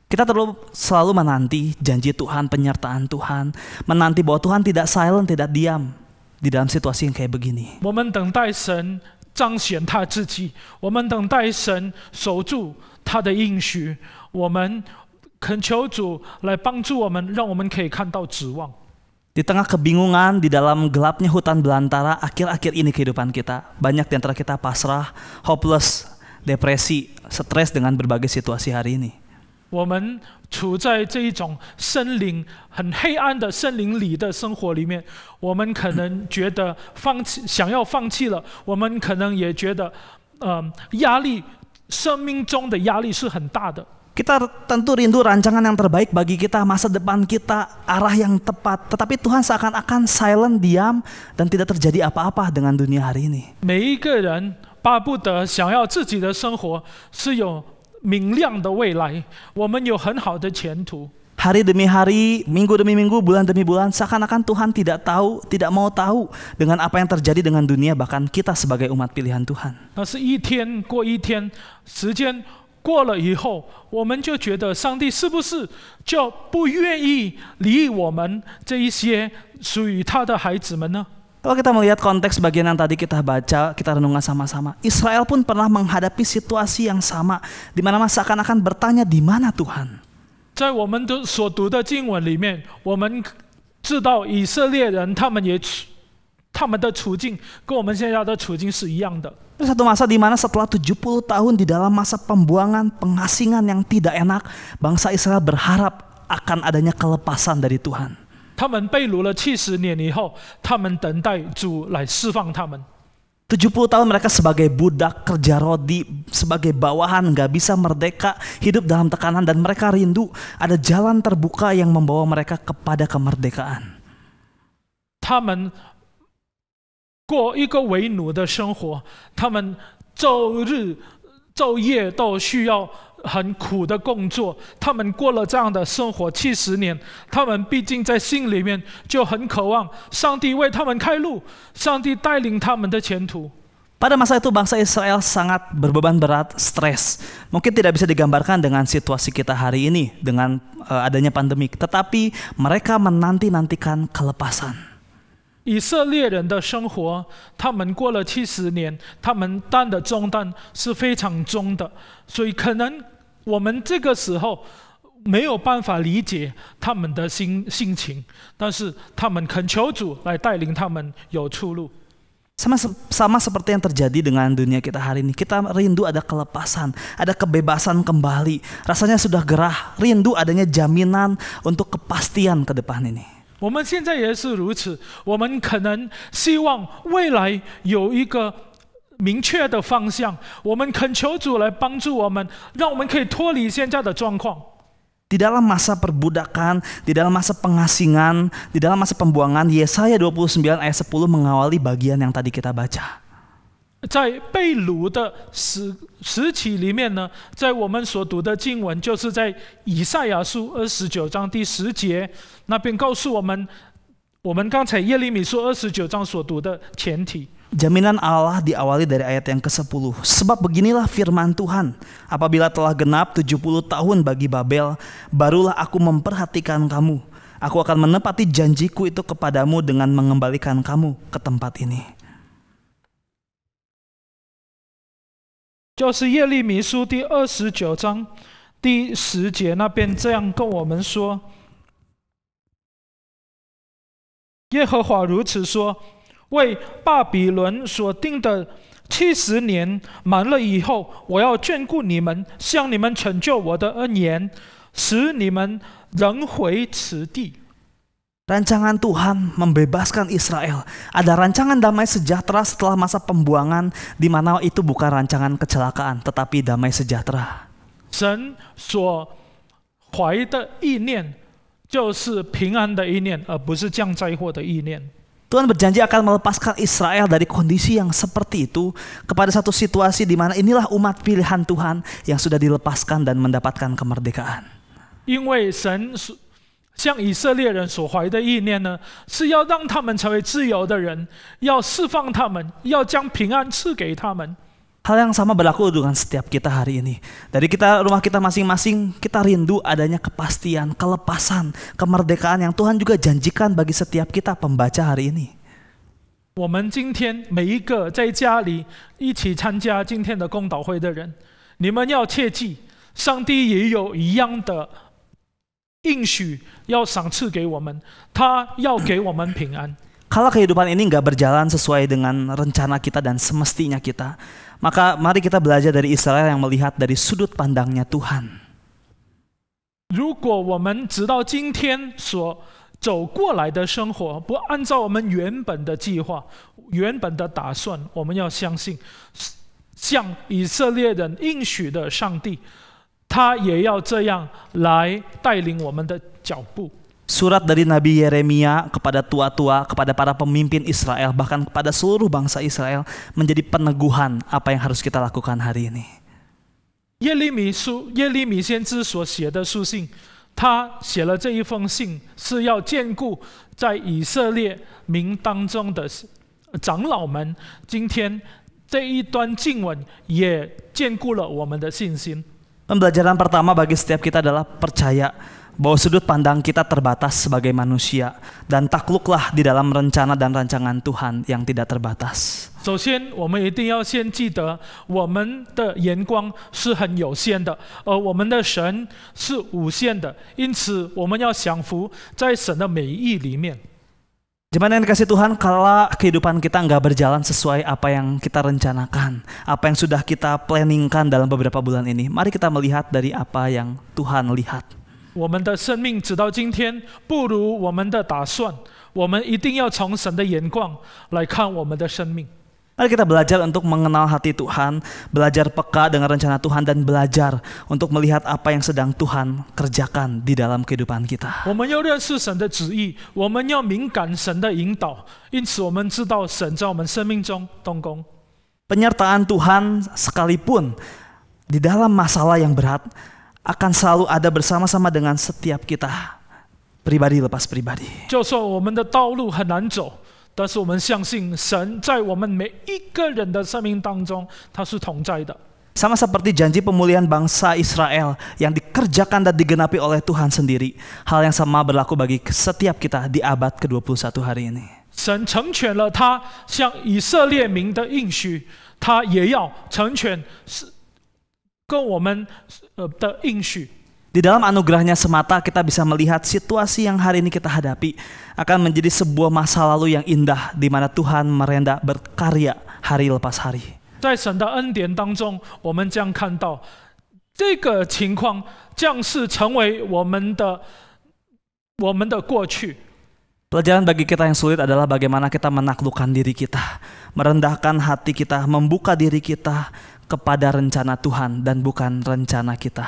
Kita selalu menanti janji Tuhan, penyertaan Tuhan, menanti bahwa Tuhan tidak silent, tidak diam di dalam situasi yang kayak begini. 我们等待神彰显他自己，我们等待神守住他的应许，我们恳求主来帮助我们，让我们可以看到指望。 Di tengah kebingungan, di dalam gelapnya hutan belantara akhir-akhir ini kehidupan kita, banyak di antara kita pasrah, hopeless, depresi, stres dengan berbagai situasi hari ini. 我们处在这一种森林很黑暗的森林里的生活里面，我们可能觉得想要放弃了，我们可能也觉得，压力，生命中的压力是很大的。 Kita tentu rindu rancangan yang terbaik bagi kita, masa depan kita, arah yang tepat. Tetapi Tuhan seakan-akan silent, diam, dan tidak terjadi apa-apa dengan dunia hari ini. 每一个人巴不得想要自己的生活是有明亮的未来，我们有很好的前途。 Hari demi hari, minggu demi minggu, bulan demi bulan, seakan-akan Tuhan tidak tahu, tidak mau tahu dengan apa yang terjadi dengan dunia, bahkan kita sebagai umat pilihan Tuhan. 那是一天过一天，时间过了以后，我们就觉得上帝是不是就不愿意理我们这一些属于他的孩子们呢？ Kalau kita melihat konteks bagian yang tadi kita baca, kita renungkan sama-sama. Israel pun pernah menghadapi situasi yang sama, di mana seakan-akan bertanya di mana Tuhan. 在我们所读的经文里面，我们知道以色列人他们的处境跟我们现在的处境是一样的。 Satu masa di mana setelah 70 tahun di dalam masa pembuangan, pengasingan yang tidak enak, bangsa Israel berharap akan adanya kelepasan dari Tuhan. 他们被掳了70年以后，他们等待主来释放他们。 70 tahun mereka sebagai budak, kerja rodi, sebagai bawahan, nggak bisa merdeka, hidup dalam tekanan, dan mereka rindu ada jalan terbuka yang membawa mereka kepada kemerdekaan. 他们过一个为奴的生活，他们昼日昼夜都需要很苦的工作，他们过了这样的生活70年，他们毕竟在心里面就很渴望上帝为他们开路，上帝带领他们的前途。 Pada masa itu bangsa Israel sangat berbeban berat, stres. Mungkin tidak bisa digambarkan dengan situasi kita hari ini dengan adanya pandemik, tetapi mereka menanti-nantikan kelepasan. 以色列人的生活，他们过了70年，他们担的重担是非常重的，所以可能我们这个时候没有办法理解他们的心情，但是他们恳求主来带领他们有出路。 Sama seperti yang terjadi dengan dunia kita hari ini. Kita rindu ada kelepasan, ada kebebasan kembali. Rasanya sudah gerah, rindu adanya jaminan untuk kepastian ke depan ini. 我们现在也是如此，我们可能希望未来有一个明确的方向，我们恳求主来帮助我们，让我们可以脱离现在的状况。 Di dalam masa perbudakan, di dalam masa pengasingan, di dalam masa pembuangan, Yesaya 29 ayat 10 mengawali bagian yang tadi kita baca. 在被掳的时期里面呢，在我们所读的经文，就是在以赛亚书29章第10节那边告诉我们，我们刚才耶利米书29章所读的前提。 Jaminan Allah diawali dari ayat yang ke-10. Sebab beginilah firman Tuhan, apabila telah genap 70 tahun bagi Babel, barulah aku memperhatikan kamu. Aku akan menepati janjiku itu kepadamu dengan mengembalikan kamu ke tempat ini. 就是耶利米书第29章第10节那边这样跟我们说：耶和华如此说，为巴比伦所定的70年满了以后，我要眷顾你们，向你们成就我的恩言，使你们仍回此地。 Rancangan Tuhan membebaskan Israel. Ada rancangan damai sejahtera setelah masa pembuangan, di mana itu bukan rancangan kecelakaan, tetapi damai sejahtera. 神所怀的意念就是平安的意念，而不是降灾祸的意念。 Tuhan berjanji akan melepaskan Israel dari kondisi yang seperti itu kepada satu situasi di mana inilah umat pilihan Tuhan yang sudah dilepaskan dan mendapatkan kemerdekaan. 因为神向以色列人所怀的意念呢，是要让他们成为自由的人，要释放他们，要将平安赐给他们。 Hal yang sama berlaku dengan setiap kita hari ini. Dari rumah kita masing-masing, kita rindu adanya kepastian, kelepasan, kemerdekaan yang Tuhan juga janjikan bagi setiap kita pembaca hari ini. 我们今天每一个在家里一起参加今天的公祷会的人，你们要切记，上帝也有一样的应许要赏赐给我们，他要给我们平安。 Kalau kehidupan ini nggak berjalan sesuai dengan rencana kita dan semestinya kita, maka mari kita belajar dari Israel yang melihat dari sudut pandangnya Tuhan. 如果我们直到今天所走过来的生活，不按照我们原本的计划、原本的打算，我们要相信，像以色列人应许的上帝，他也要这样来带领我们的脚步。 Surat dari Nabi Yeremia kepada tua-tua, kepada para pemimpin Israel, bahkan kepada seluruh bangsa Israel menjadi peneguhan apa yang harus kita lakukan hari ini. 耶利米先知所写的书信，他写了这一封信，是要兼顾在以色列民当中的长老们。今天这一段经文也兼顾了我们的信心。 Pembelajaran pertama bagi setiap kita adalah percaya bahwa sudut pandang kita terbatas sebagai manusia dan takluklah di dalam rencana dan rancangan Tuhan yang tidak terbatas. 首先，我们一定要先记得，我们的眼光是很有限的，而我们的神是无限的，因此我们要享福在神的美意里面。 Jemaat yang dikasih Tuhan, kalau kehidupan kita nggak berjalan sesuai apa yang kita rencanakan, apa yang sudah kita planningkan dalam beberapa bulan ini, mari kita melihat dari apa yang Tuhan lihat. 我们的生命直到今天不如我们的打算，我们一定要从神的眼光来看我们的生命。 Mari kita belajar untuk mengenal hati Tuhan, belajar peka dengan rencana Tuhan, dan belajar untuk melihat apa yang sedang Tuhan kerjakan di dalam kehidupan kita. 我们要认识神的旨意，我们要敏感神的引导，因此我们知道神在我们生命中动工。 Penyertaan Tuhan sekalipun di dalam masalah yang berat akan selalu ada bersama-sama dengan setiap kita, pribadi lepas pribadi. 就算我们的道路很难走，但是我们相信神在我们每一个人的生命当中，他是同在的。 Sama seperti janji pemulihan bangsa Israel yang dikerjakan dan digenapi oleh Tuhan sendiri. Hal yang sama berlaku bagi setiap kita di abad ke-21 hari ini. 神成全了他向以色列民的应许，他也要成全跟我们的应许。 Di dalam anugerahnya semata kita bisa melihat situasi yang hari ini kita hadapi akan menjadi sebuah masa lalu yang indah di mana Tuhan merenda berkarya hari lepas hari. 在神的恩典当中，我们将看到这个情况将是成为我们的过去。 Pelajaran bagi kita yang sulit adalah bagaimana kita menaklukkan diri kita, merendahkan hati kita, membuka diri kita kepada rencana Tuhan dan bukan rencana kita.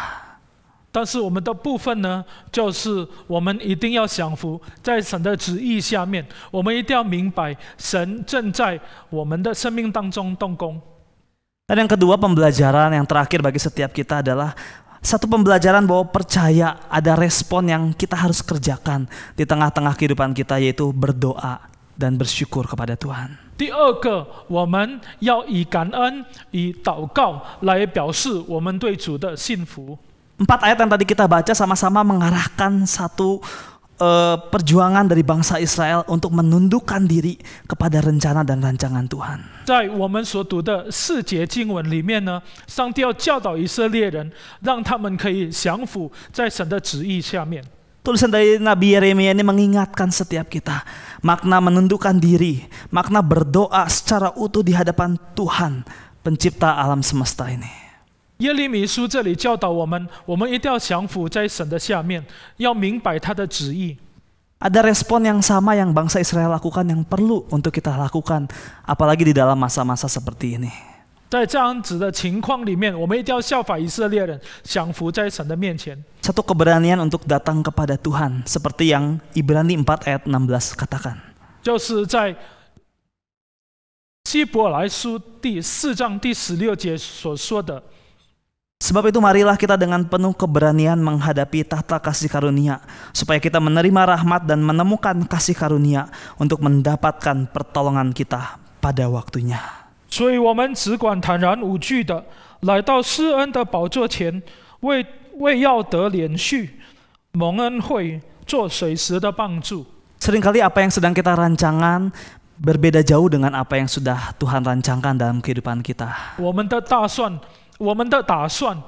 但是我们的部分呢，就是我们一定要享福，在神的旨意下面，我们一定要明白神正在我们的生命当中动工。 Dan yang kedua, pembelajaran yang terakhir bagi setiap kita adalah satu pembelajaran bahwa percaya ada respon yang kita harus kerjakan di tengah-tengah kehidupan kita, yaitu berdoa dan bersyukur kepada Tuhan. 第二个，我们要以感恩、以祷告来表示我们对主的信服。 4 ayat yang tadi kita baca sama-sama mengarahkan satu perjuangan dari bangsa Israel untuk menundukkan diri kepada rencana dan rancangan Tuhan. 在我们所读的4节经文里面呢，上帝要教导以色列人，让他们可以降服在神的旨意下面。 Tulisan dari Nabi Yeremia ini mengingatkan setiap kita makna menundukkan diri, makna berdoa secara utuh di hadapan Tuhan, pencipta alam semesta ini. 耶利米书这里教导我们，我们一定要降服在神的下面，要明白他的旨意。 Ada respon yang sama yang bangsa Israel lakukan yang perlu untuk kita lakukan, apalagi di dalam masa-masa seperti ini. 在这样子的情况里面，我们一定要效法以色列人，降服在神的面前。 Satu keberanian untuk datang kepada Tuhan, seperti yang Ibrani 4 ayat 16 katakan. 就是在希伯来书第4章第16节所说的。 Sebab itu marilah kita dengan penuh keberanian menghadapi tahta kasih karunia, supaya kita menerima rahmat dan menemukan kasih karunia untuk mendapatkan pertolongan kita pada waktunya. 所以我们只管坦然无惧的来到施恩的宝座前，为要得连续蒙恩惠，做随时的帮助。 Seringkali apa yang sedang kita rancangan berbeda jauh dengan apa yang sudah Tuhan rancangkan dalam kehidupan kita. 我们的打算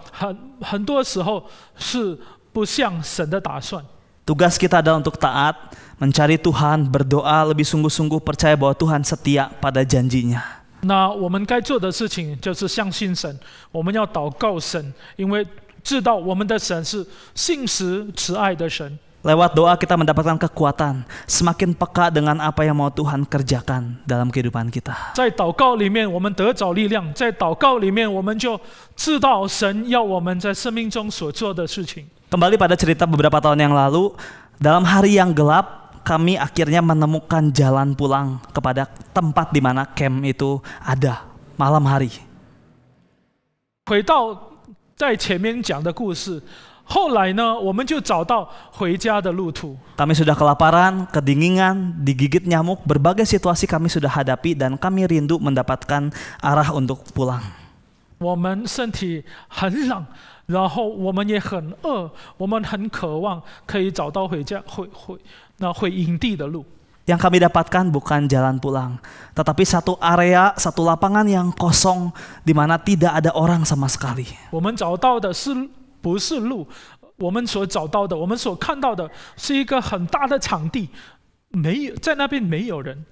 很多时候是不像神的打算。 Tugas kita adalah untuk taat, mencari Tuhan, berdoa lebih sungguh-sungguh, percaya bahwa Tuhan setia pada janjinya. 那我们该做的事情就是相信神，我们要祷告神，因为知道我们的神是信实慈爱的神。 Lewat doa kita mendapatkan kekuatan, semakin peka dengan apa yang mau Tuhan kerjakan dalam kehidupan kita. 在祷告里面，我们得着力量；在祷告里面，我们就知道神要我们在生命中所做的事情。 Kembali pada cerita beberapa tahun yang lalu, dalam hari yang gelap, kami akhirnya menemukan jalan pulang kepada tempat di mana camp itu ada malam hari. 回到在前面讲的故事，后来呢，我们就找到回家的路途。 Kami sudah kelaparan, kedinginan, digigit nyamuk, berbagai situasi kami sudah hadapi dan kami rindu mendapatkan arah untuk pulang. 我们身体很冷，然后我们也很饿，我们很渴望可以找到回营地的路。 Yang kami dapatkan bukan jalan pulang, tetapi satu area, satu lapangan yang kosong di mana tidak ada orang sama sekali. 我们找到的不是路？我们所找到的，我们所看到的是一个很大的场地，在那边没有人。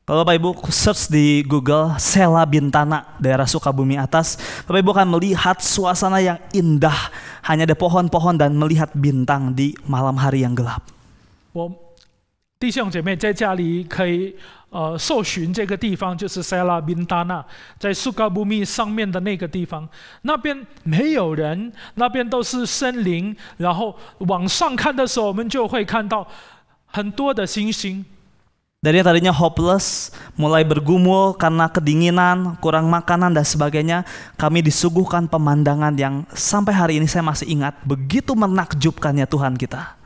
Kalau Bapak Ibu search di Google Sela Bintana, daerah Sukabumi Atas, Bapak Ibu akan melihat suasana yang indah, hanya ada pohon-pohon dan melihat bintang di malam hari yang gelap. 弟兄姐妹在家里可以搜寻这个地方，就是 Sela Bintana， 在 Sukabumi 上面的那个地方，那边没有人，那边都是森林，然后往上看的时候，我们就会看到很多的星星。 Dari yang tadinya hopeless, mulai bergumul karena kedinginan, kurang makanan dan sebagainya, kami disuguhkan pemandangan yang sampai hari ini saya masih ingat, begitu menakjubkannya Tuhan kita.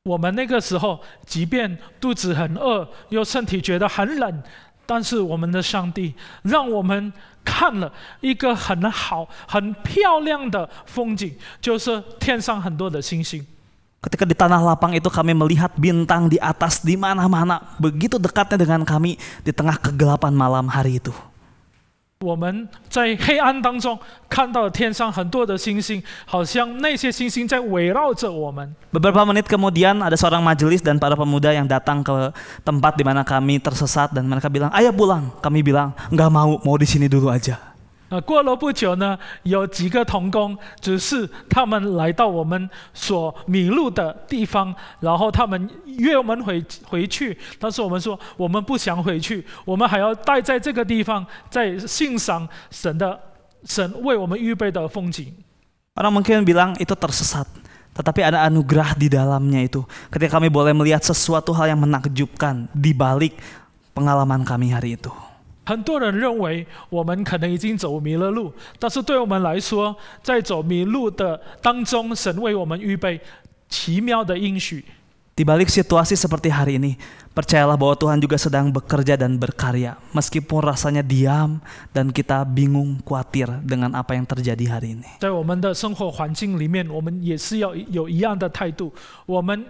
我们那个时候，即便肚子很饿，又身体觉得很冷，但是我们的上帝让我们看了一个很好、很漂亮的风景，就是天上很多的星星。 Ketika di tanah lapang itu kami melihat bintang di atas di mana-mana, begitu dekatnya dengan kami di tengah kegelapan malam hari itu. 我们在黑暗当中看到天上很多的星星，好像那些星星在围绕着我们。 Beberapa menit kemudian ada seorang majelis dan para pemuda yang datang ke tempat di mana kami tersesat dan mereka bilang, "Ayo pulang." Kami bilang, "Enggak mau di sini dulu aja." 过了不久呢，有几个同工，只是他们来到我们所迷路的地方，然后他们约我们回去，但是我们说我们不想回去，我们还要待在这个地方，在欣赏神为我们预备的风景。 Orang mungkin bilang itu tersesat, tetapi ada anugerah di dalamnya itu. Ketika kami boleh melihat sesuatu hal yang menakjubkan di balik pengalaman kami hari itu. 很多人认为我们可能已经走迷了路，但是对我们来说，在走迷路的当中，神为我们预备奇妙的应许。 Di balik situasi seperti hari ini, percayalah bahwa Tuhan juga sedang bekerja dan berkarya, meskipun rasanya diam dan kita bingung, khawatir dengan apa yang terjadi hari ini. 在我们的生活环境里面，我们也是要有一样的态度。我们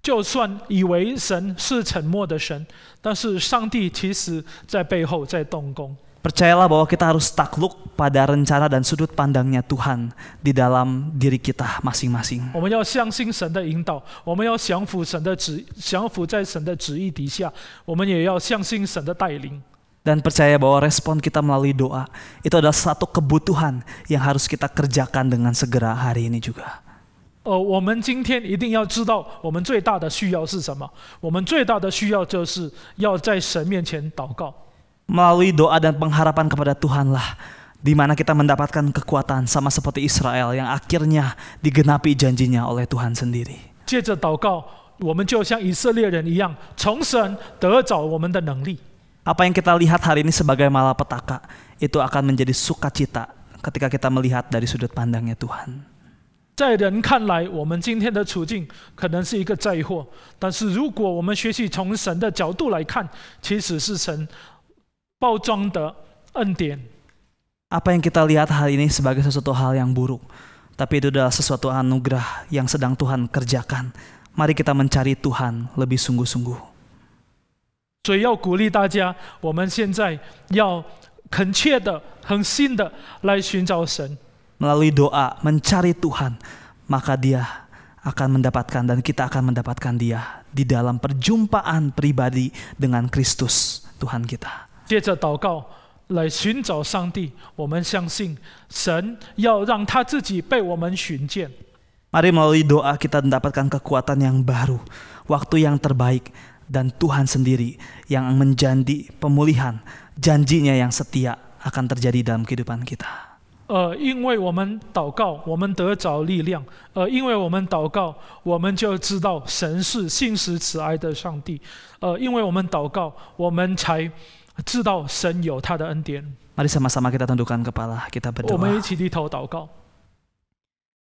就算以为神是沉默的神，但是上帝其实在背后在动工。 Percayalah bahwa kita harus takluk pada rencana dan sudut pandangnya Tuhan di dalam diri kita masing-masing. 我们要相信神的引导，我们要降服在神的旨意底下，我们也要相信神的带领。 Dan percaya bahwa respon kita melalui doa itu adalah satu kebutuhan yang harus kita kerjakan dengan segera hari ini juga. 我们今天一定要知道我们最大的需要是什么。我们最大的需要就是要在神面前祷告。Melalui doa dan pengharapan kepada Tuhanlah di mana kita mendapatkan kekuatan sama seperti Israel yang akhirnya digenapi janjinya oleh Tuhan sendiri. 借着祷告，我们就像以色列人一样，从神得着我们的能力。 Apa yang kita lihat hari ini sebagai malapetaka itu akan menjadi sukacita ketika kita melihat dari sudut pandangnya Tuhan. 在人看来，我们今天的处境可能是一个灾祸，但是如果我们学习从神的角度来看，其实是神包装的恩典。 Apa yang kita lihat hari ini sebagai sesuatu hal yang buruk, tapi itu adalah sesuatu anugerah yang sedang Tuhan kerjakan. Mari kita mencari Tuhan lebih sungguh-sungguh. 所以要鼓励大家，我们现在要恳切的、很心的来寻找神。 Melalui doa mencari Tuhan, maka Dia akan mendapatkan dan kita akan mendapatkan Dia di dalam perjumpaan pribadi dengan Kristus Tuhan kita. 接着祷告来寻找上帝，我们相信神要让他自己被我们寻见。 Mari melalui doa kita mendapatkan kekuatan yang baru, waktu yang terbaik, dan Tuhan sendiri yang menjanji pemulihan, janjinya yang setia akan terjadi dalam kehidupan kita. 因为我们祷告，我们得着力量。因为我们祷告，我们就知道神是信实慈爱的上帝。因为我们祷告，我们才知道神有他的恩典。 Mari sama-sama kita tundukkan kepala, kita 我们一 berdoa. 起低头祷告。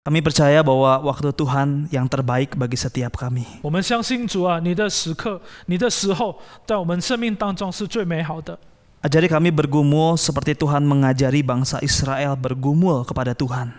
Kami percaya bahwa waktu Tuhan yang terbaik bagi setiap kami. 我们相信主啊，你的时刻、你的时候，在我们生命当中是最美好的。 Ajari kami bergumul seperti Tuhan mengajari bangsa Israel bergumul kepada Tuhan.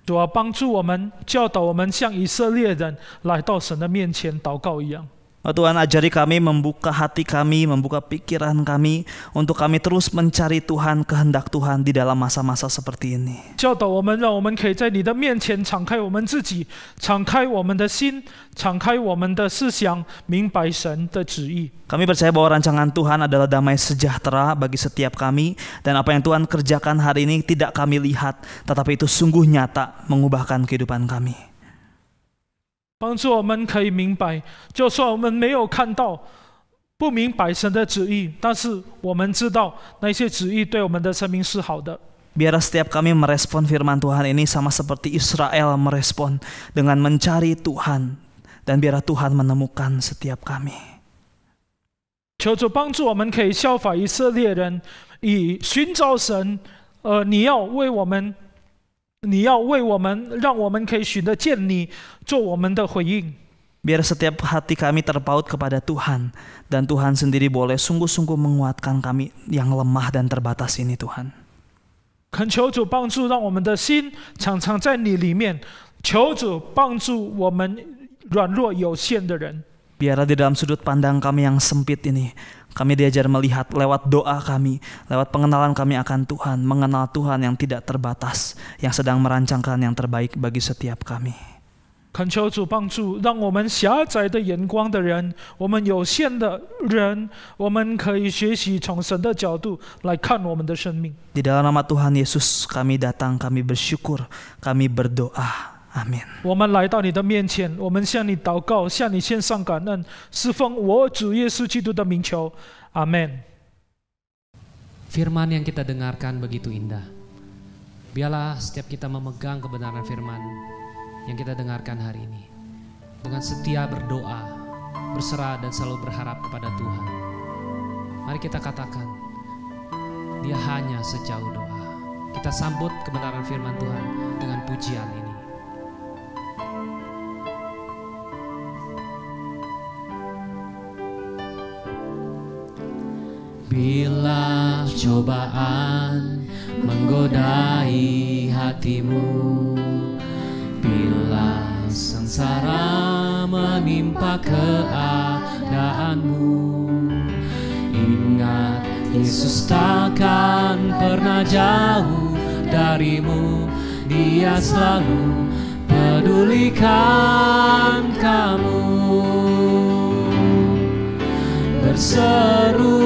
主啊，帮助我们，教导我们像以色列人来到神的面前祷告一样。 Tuhan ajari kami membuka hati kami, membuka pikiran kami untuk kami terus mencari Tuhan, kehendak Tuhan di dalam masa-masa seperti ini. 教导我们，让我们可以在你的面前敞开我们自己，敞开我们的心，敞开我们的思想，明白神的旨意。 Kami percaya bahwa rancangan Tuhan adalah damai sejahtera bagi setiap kami, dan apa yang Tuhan kerjakan hari ini tidak kami lihat, tetapi itu sungguh nyata mengubahkan kehidupan kami. 帮助我们可以明白，就算我们没有看到、不明白神的旨意，但是我们知道那些旨意对我们的生命是好的。 Biar setiap kami merespon firman Tuhan ini sama seperti Israel merespon dengan mencari Tuhan, dan biar Tuhan menemukan setiap kami. 求主帮助我们可以效法以色列人，以寻找神。你要为我们，让我们可以寻得见你，做我们的回应。 Biar setiap hati kami terpaut kepada Tuhan, dan Tuhan sendiri boleh sungguh-sungguh menguatkan kami yang lemah dan terbatas ini Tuhan. 恳求主帮助，让我们的心常常在你里面。求主帮助我们软弱有限的人。 Biarlah di dalam sudut pandang kami yang sempit ini, kami diajar melihat lewat doa kami, lewat pengenalan kami akan Tuhan, mengenal Tuhan yang tidak terbatas, yang sedang merancangkan yang terbaik bagi setiap kami. 恳求主帮助，让我们狭窄的眼光的人，我们有限的人，我们可以学习从神的角度来看我们的生命。 Di dalam nama Tuhan Yesus kami datang, kami bersyukur, kami berdoa. Amin. 我们来到你的面前，我们向你祷告，向你献上感恩，是奉我主耶稣基督的名求。阿门。 Firman yang kita dengarkan begitu indah. Biarlah setiap kita memegang kebenaran firman yang kita dengarkan hari ini, dengan setia berdoa, berserah dan selalu berharap kepada Tuhan. Mari kita katakan, Dia hanya sejauh doa. Kita sambut kebenaran firman Tuhan dengan pujian ini. Bila cobaan menggodai hatimu, bila sengsara menimpa keadaanmu, ingat Yesus takkan pernah jauh darimu. Dia selalu pedulikan kamu. Berseru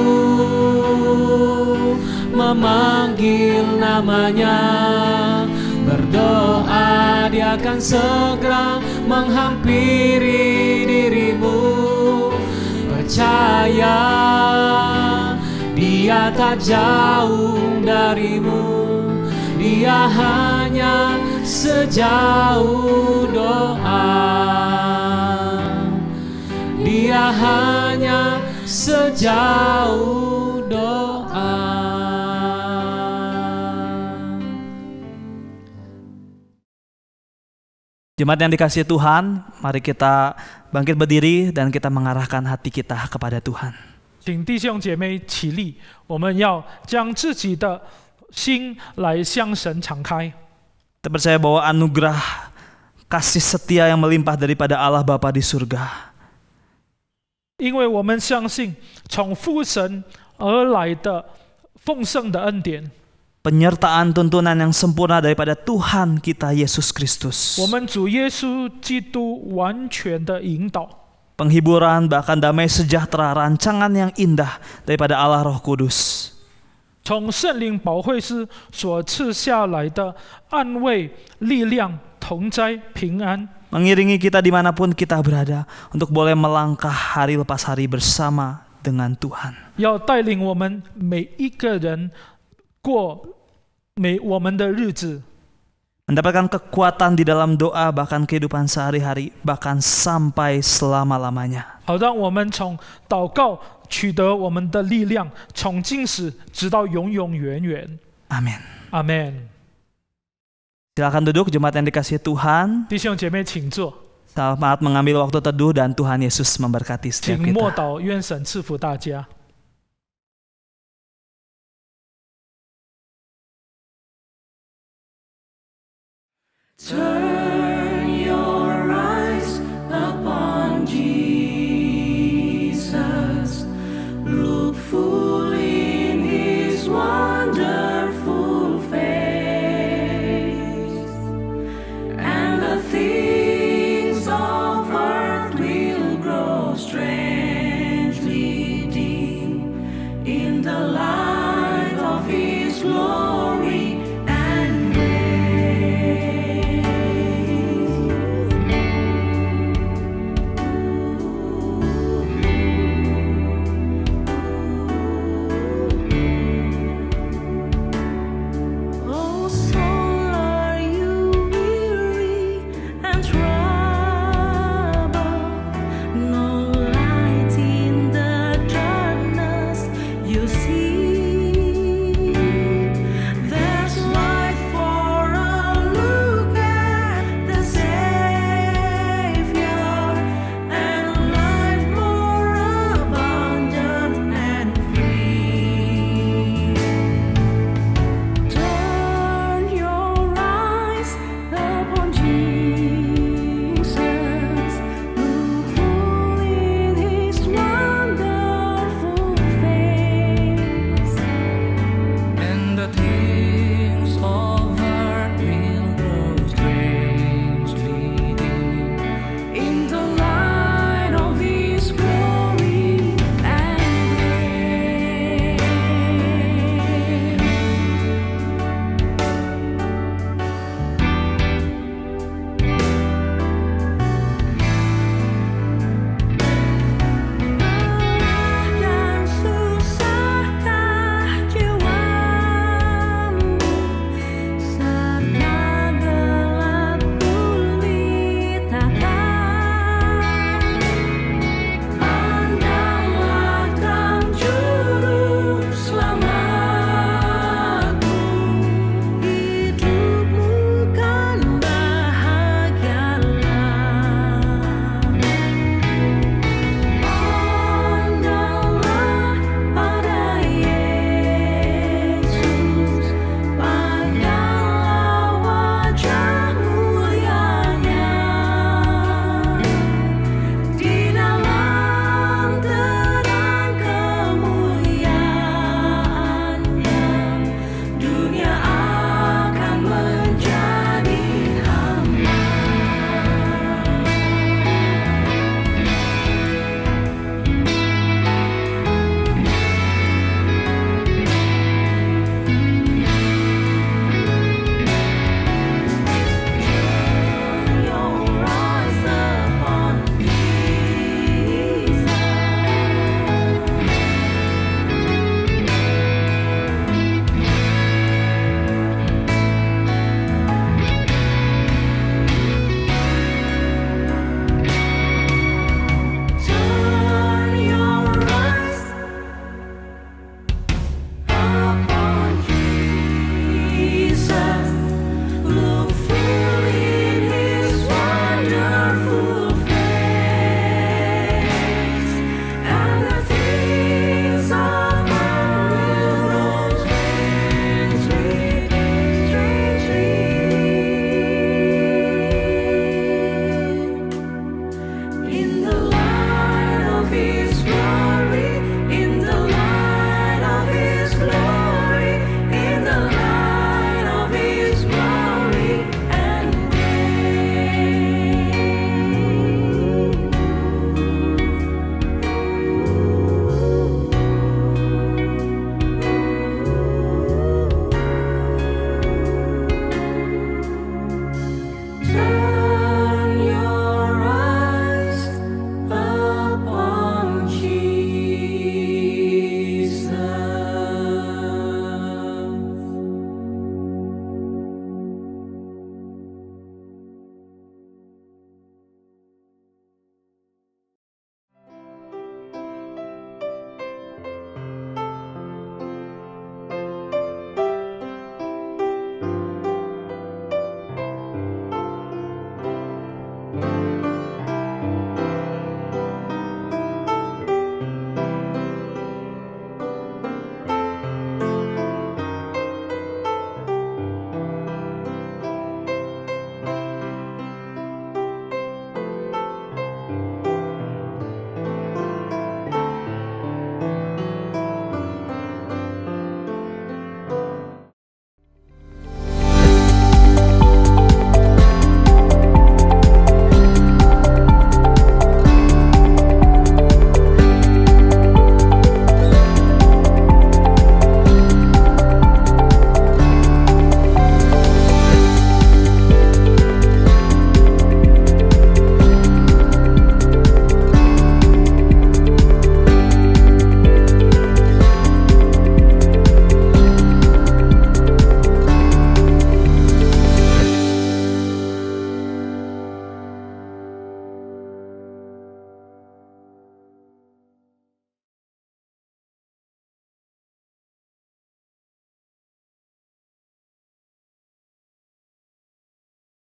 memanggil namanya, berdoa Dia akan segera menghampiri dirimu. Percaya Dia Dia tak jauh darimu, Dia hanya sejauh doa. Dia hanya sejauh doa. Jemaat yang dikasihi Tuhan, mari kita bangkit berdiri dan kita mengarahkan hati kita kepada Tuhan. 请弟兄姐妹起立，我们要将自己的心来向神敞开。 Kita percaya bahwa anugerah kasih setia yang melimpah daripada Allah Bapa di surga, 因为我们相信从父神而来的丰盛的恩典， penyertaan tuntunan yang sempurna daripada Tuhan kita Yesus Kristus, 我们主耶稣基督完全的引导， penghiburan bahkan damai sejahtera, rancangan yang indah daripada Allah Roh Kudus, 从圣灵保惠师所赐下来的安慰、力量、同在、平安， mengiringi kita dimanapun kita berada untuk boleh melangkah hari lepas hari bersama dengan Tuhan. 要带领我们每一个人过我们的日子， Mendapatkan kekuatan di dalam doa, bahkan kehidupan sehari-hari, bahkan sampai selama-lamanya. 好让我们从祷告取得我们的力量，从今时直到永永远远。 Amin. 阿门。 Silakan duduk jemaat yang dikasihi Tuhan. 弟兄姐妹，请坐， Selamat mengambil waktu teduh dan Tuhan Yesus memberkati 请 setiap 默 kita. 祷，愿神赐福大家。 Turn your eyes upon Jesus.